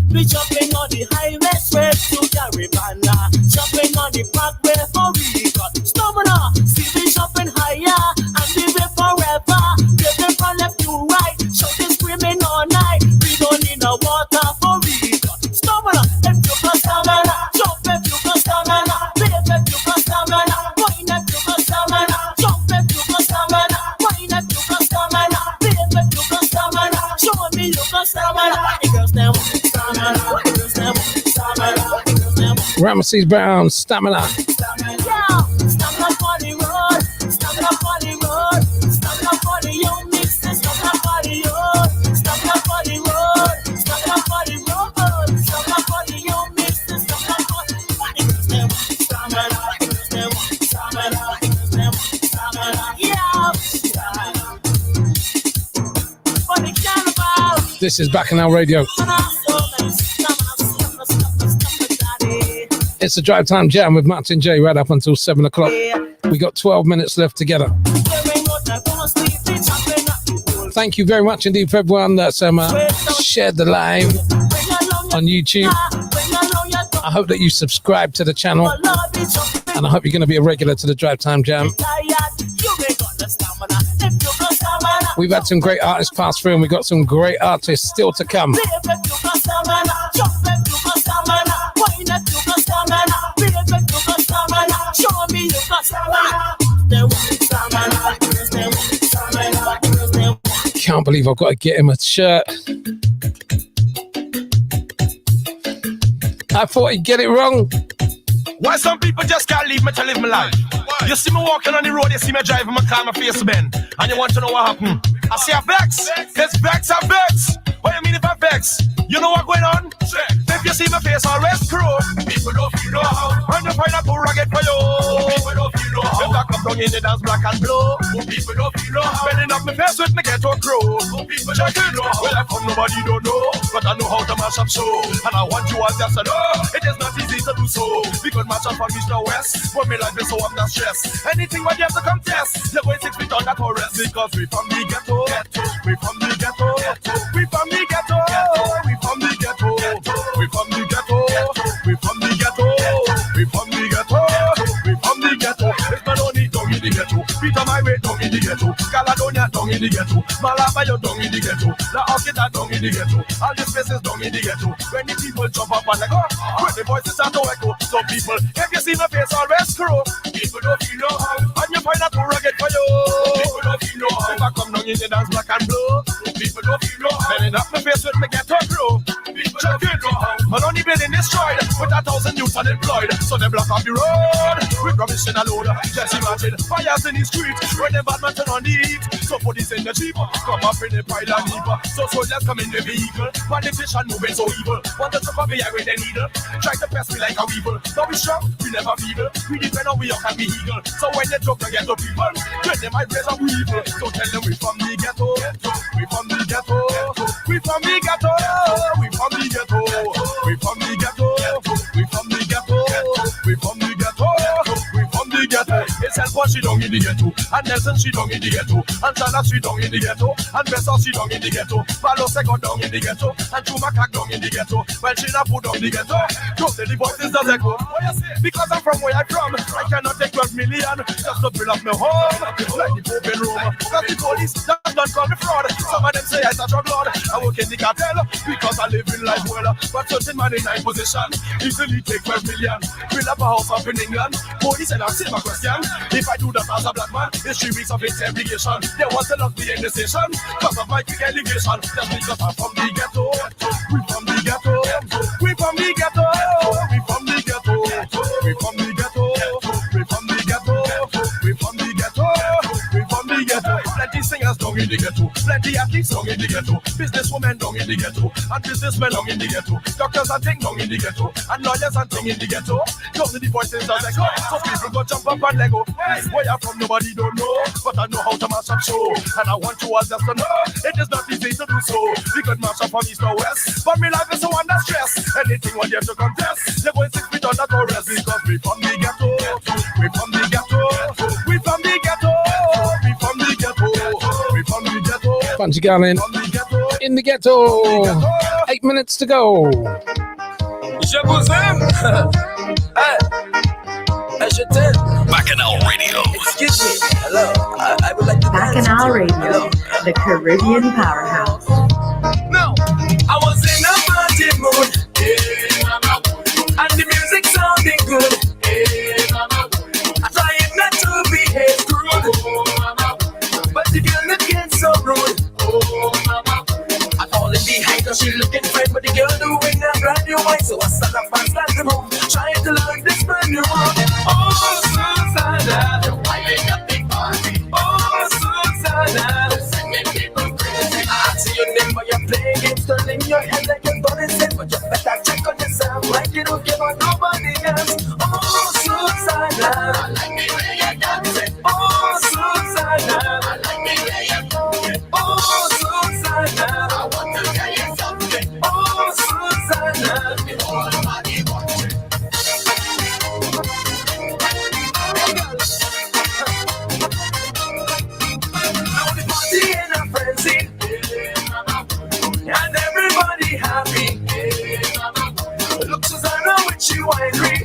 we jumping on the highway straight to Caribana, jumping on the parkway for Riga. Stamina, see we jumping higher and we will forever. Giving from left to right, shouting screaming all night. We don't need no water for Riga. Stamina, if you got stamina, jump if you got stamina, babe if you got stamina, wine if you got stamina, jump if you got stamina, wine if you got stamina, babe if you got stamina. Show me you got stamina. The girls them Ramesses Brown, Stamina. yeah, stamina for the road, stamina for the road, stamina for the young mixes, stamina for the road, stamina for the road, stamina for the road, stamina for the young mixes, stamina for the girls them stamina, the girls them stamina, the girls them stamina, yeah, stamina for the carnival. This is Bacchanal Radio. It's a drive time jam with Martin J right up until 7 o'clock. We got 12 minutes left together. Thank you very much indeed for everyone that's shared the live on YouTube. I hope that you subscribe to the channel, and I hope you're going to be a regular to the drive time jam. We've had some great artists pass through, and we've got some great artists still to come. Can't believe I've got to get him a shirt. I thought he'd get it wrong. Why some people just can't leave me to live my life? Why? You see me walking on the road, you see me driving my car, my face bend, and you want to know what happened? I see a vex. It's vex and vex. What you mean if I vex? You know what going on? If you see my face always crow, people don't feel no how. And you find a poor ragged for you, people don't feel no how. If I come down in the dance black and blue, people don't feel no how. Bending up my face with me ghetto crow, people don't feel no how. Well, I come nobody don't know, but I know how to mash up so. And I want you all just to know, it is not easy to do so. Because match up from east to west, but me life is so I'm not stressed. Anything what you have to contest, you're going 6 feet on that forest. Because we from the ghetto, we from the ghetto, we from the ghetto, we from the ghetto, we from the ghetto, we from the ghetto, we from the ghetto, we from the ghetto. It's not only down in the ghetto, Peter my way down in the ghetto, Caledonia down in the ghetto, Malaba you down in the ghetto, La Orchida down in the ghetto, all these places down in the ghetto. When the people jump up and like when the voices start to echo, some people, if you see my face always crow, people don't feel no how, and you find out too rugged for you, people don't feel no how. If I come down in the dance black and blue, people don't feel no how. Bending up my face with me ghetto crow, people don't feel no how. Man on the building destroyed, with 1,000 youths unemployed, so they block off the road, with rubbish in a load. Just imagine, fires in the street, when the bad man turn on the heat, so police in the jeep, come up in the pile and heap, so soldiers come in the vehicle, politician moving so evil, want to chop up the air with a needle, try to press me like a weevil. Now we strong, we never feeble, we depend on we up and we eagle, so when they joke the ghetto people, when they might raise a weevil, so tell them we from the ghetto, we from the ghetto, we from the ghetto, we from the ghetto, we from the ghetto, we from the ghetto, we from the ghetto, we from the ghetto. It's Elfon she down in the ghetto, and Nelson she down in the ghetto, and Charlotte she down in the ghetto, and Bessa she down in the ghetto, Palo Seco down in the ghetto, and Chumaka down in the ghetto. Well, she not put down the ghetto. Don't say the voices does echo. Because I'm from where I'm from, I cannot take 12 million just to build up my home. Like the Pope in Rome, 'cause the police just don't call me fraud. Some of them say I'm a drug lord. I work in the cartel because I live in life well. But certain man in high position easily take 12 million. Build up a house up in England. Police and I say my question. If I do that as a black man, it's 3 weeks of interrogation. They want to lock me in the station because of my quick allegation. Just because I'm from the ghetto. We from the ghetto. We from the ghetto. We from the ghetto. We from the ghetto. We from the ghetto. We from the ghetto. We from the ghetto. Plenty singers down in the ghetto. Plenty athletes down in the ghetto. Businesswomen down in the ghetto. And businessmen down in the ghetto. Doctors and things down in the ghetto. And lawyers and things in the ghetto. Come to the voices of the ghetto. So people go jump up and Lego. Where I'm from nobody don't know. But I know how to mash up show. And I want you all just to know it is not easy to do so. We could mash up from east to west. But me life is so under stress. Anything what you have to contest. You're going 6 feet under the rest. Because we from the ghetto. We from the ghetto. We from the ghetto. We from the ghetto. We from the ghetto. Bunch of Gallon in the ghetto. 8 minutes to go. Je vous aime. Bacchanal Radio. Excuse me. Hello. I would like to Bacchanal Radio, the Caribbean powerhouse. No, I was in a party mood. And the music sounding good. I'm trying not to behave crude. But the girl looking so rude. I fall in behind cause she looking fine. But the girl doing a brand new wine. So I stand up and start to move. Trying to learn this brand new one. Oh, Susanna, you're winding up the party. Oh, Susanna, you're sending people crazy. I see your name but you're playing games. Turning your head like you're gonna sin. But you better check on yourself like you don't give on nobody else. Oh, Susanna, I like the way you're dancing. Oh, Susanna, I like the way you're moving. Oh, Susanna, I want to tell you something. Oh, Susanna, the whole body watching. Now the party in a frenzy, and everybody happy. Look, Susanna, with she winery,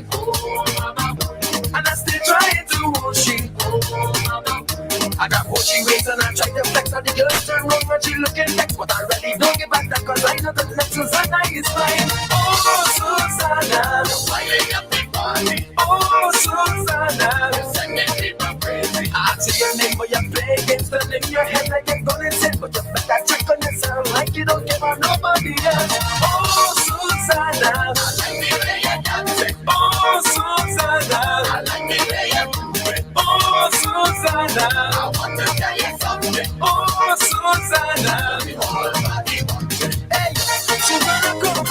and I still trying to hold she. I got what she waits and I try to flex. And the girl turn wrong when she looking next. But I really don't give back that cause I know that the next Susanna is fine. Oh, Susanna, you're winding up the party. Oh, Susanna, you're sending people crazy. I see your name but you're playing games. Turning your head like you're gonna sin. But you better check on yourself like you don't give on nobody else. Oh, Susanna, I like the way you're dancing. Oh, Susanna, I like the way you're moving. Oh, Susanna, I want to tell you something. Oh, Susanna, the whole body watching. Hey, Susanna, come.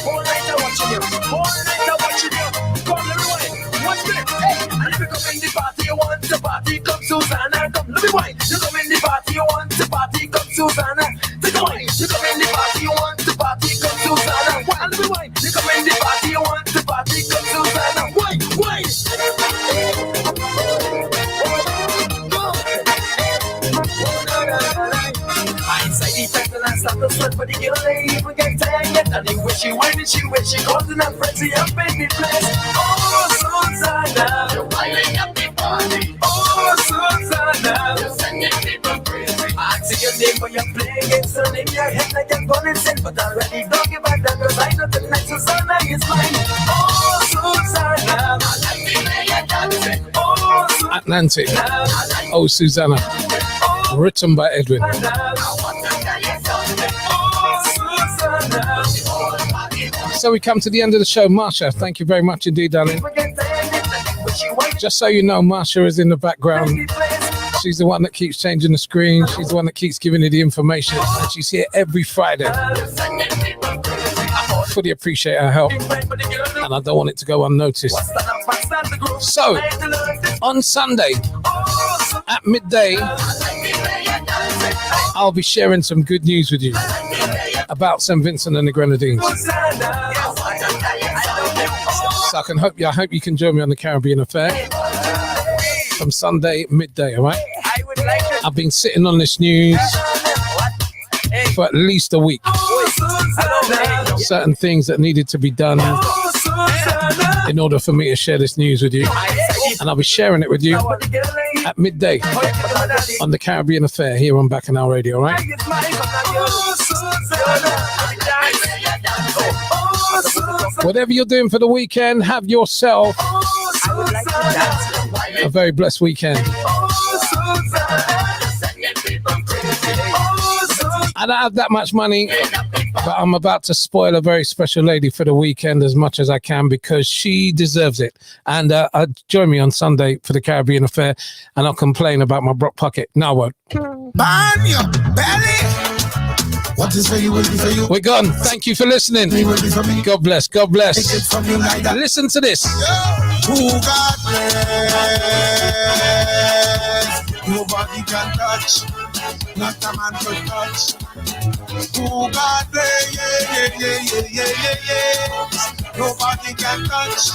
All night I'm watching you. All night I'm watching you. Come, let me wine. Watch me. Hey, and if you come in the party, you want the party. Come, Susanna, come. Let me wine. You come in the party, you want the party. Come, Susanna. Take a wine. You come in the party, you want the party. Come, Susanna. Wine, let me wine. You come in the party, you want the party. Come, Susanna. Wine, wine. Inside the tent and I start to sweat, but the girl ain't even get tired yet. And the way she whining, she calls in a frenzy up in the place. Oh, Susanna, you're winding up the party. Oh, Susanna, you're sending people crazy. I see your name but you're playing games, turning your head like you're gonna sin. But I already don't give back that cause I know tonight Susanna is mine. Oh, Susanna, I like the way you're dancing. Oh, Susanna, Atlantic. Oh, Susanna. Written by Edwin. So we come to the end of the show. Marsha, thank you very much indeed, darling. Just so you know, Marsha is in the background. She's the one that keeps changing the screen. She's the one that keeps giving you the information. And she's here every Friday. I fully appreciate her help. And I don't want it to go unnoticed. So, on Sunday, at midday, I'll be sharing some good news with you about St. Vincent and the Grenadines. So I hope you can join me on the Caribbean Affair from Sunday midday, all right? I've been sitting on this news for at least a week. Certain things that needed to be done in order for me to share this news with you. And I'll be sharing it with you at midday on the Caribbean Affair here on Bacchanal Radio, right? Whatever you're doing for the weekend, have yourself a very blessed weekend. I don't have that much money, but I'm about to spoil a very special lady for the weekend as much as I can because she deserves it. And join me on Sunday for the Caribbean Affair, and I'll complain about my broke pocket. No, I won't. Burn your belly. What is for you will be for you. We're gone. Thank you for listening. God bless. God bless. Listen to this. Who God bless. Nobody can touch. Not a man could touch. Who God bless. Nobody can touch.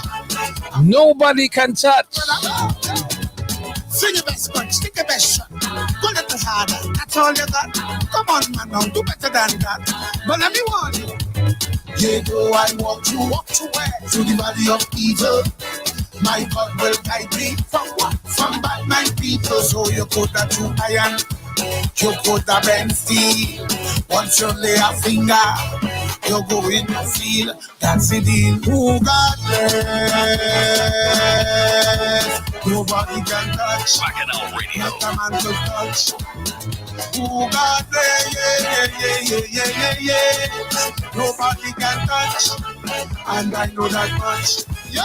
Nobody can touch. Sing your best punch, stick your best shot. Go a little harder, that's all you got. Come on, man, now do better than that. But let me warn you. Yeah, though I walk through where? Through the valley of evil. My God will guide me from what? From bad mind people. So you put that through iron, you put that bend steel. Once you lay a finger, you go in the field. That's the deal. Who God bless. Nobody can touch. Not a man to touch. Who God bless. Nobody can touch. And I know that much. Yo!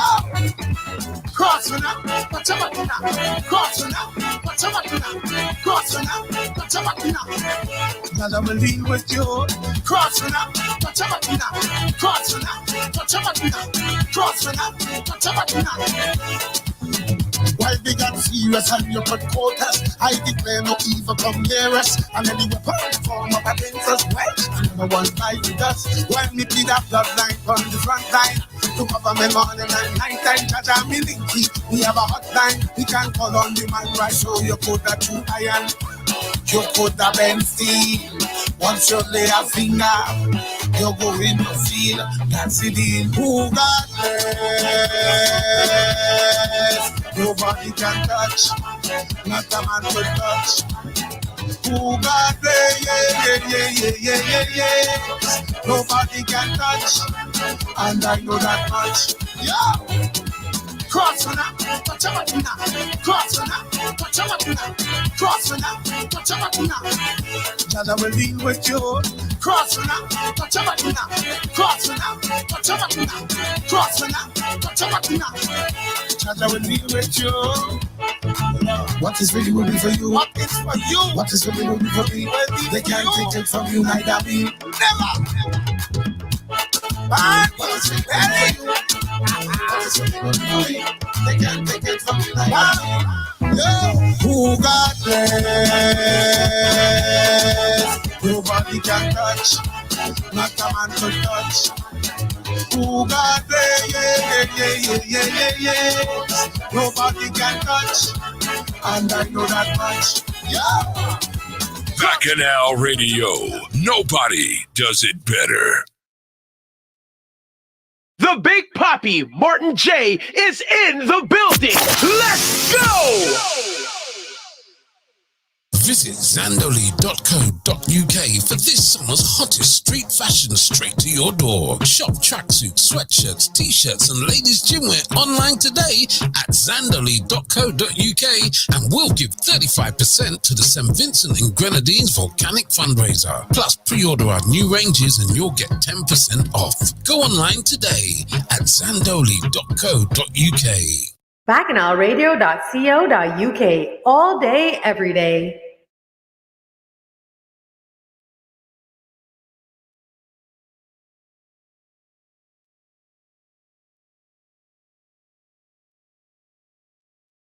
Cross me now, watch out now. Cross me now, watch out now. Cross me now, watch out now. God, I will deal with you. Cross me now, watch out now. Cross me now, watch out now. Cross me now, watch out now. While they got serious and you put quotas, I declare no evil come near us. And any weapon form up against us, well, no one fight with us. When we did that bloodline on the front line, to cover me morning and night time, judge and me linky. We have a hotline, we can call on the man right. So you put that through iron, you put that bend steel. Once you lay a finger, you go in the field. That's the deal. Who God bless. Nobody can touch, not a man to touch. Who God bless. Nobody can touch, and I know that much. Yeah. Cross me now, watch out now. Cross me now, watch out now. Cross me now, watch out now. Judge, I will deal with you. Cross me now, watch out now. Cross me now, watch out now. Cross me now, watch out now. Judge, I will deal with you. What is really will be for you? What is for you? What is really will be for me? They can't take it from you, neither me. Never. But what is really for you? What is really will be for me? They can't take it from you, neither me. Who God bless. Nobody can touch. Not a man to touch. Who God bless. Nobody can touch. And I know that much. Yeah. Bacchanal Radio. Nobody does it better. The Big Papi, Martin J, is in the building. Let's go! Visit zandoli.co.uk for this summer's hottest street fashion straight to your door. Shop tracksuits, sweatshirts, t-shirts and ladies' gymwear online today at zandoli.co.uk and we'll give 35% to the St. Vincent and Grenadines Volcanic Fundraiser. Plus pre-order our new ranges and you'll get 10% off. Go online today at zandoli.co.uk. Bacchanalradio.co.uk all day, every day.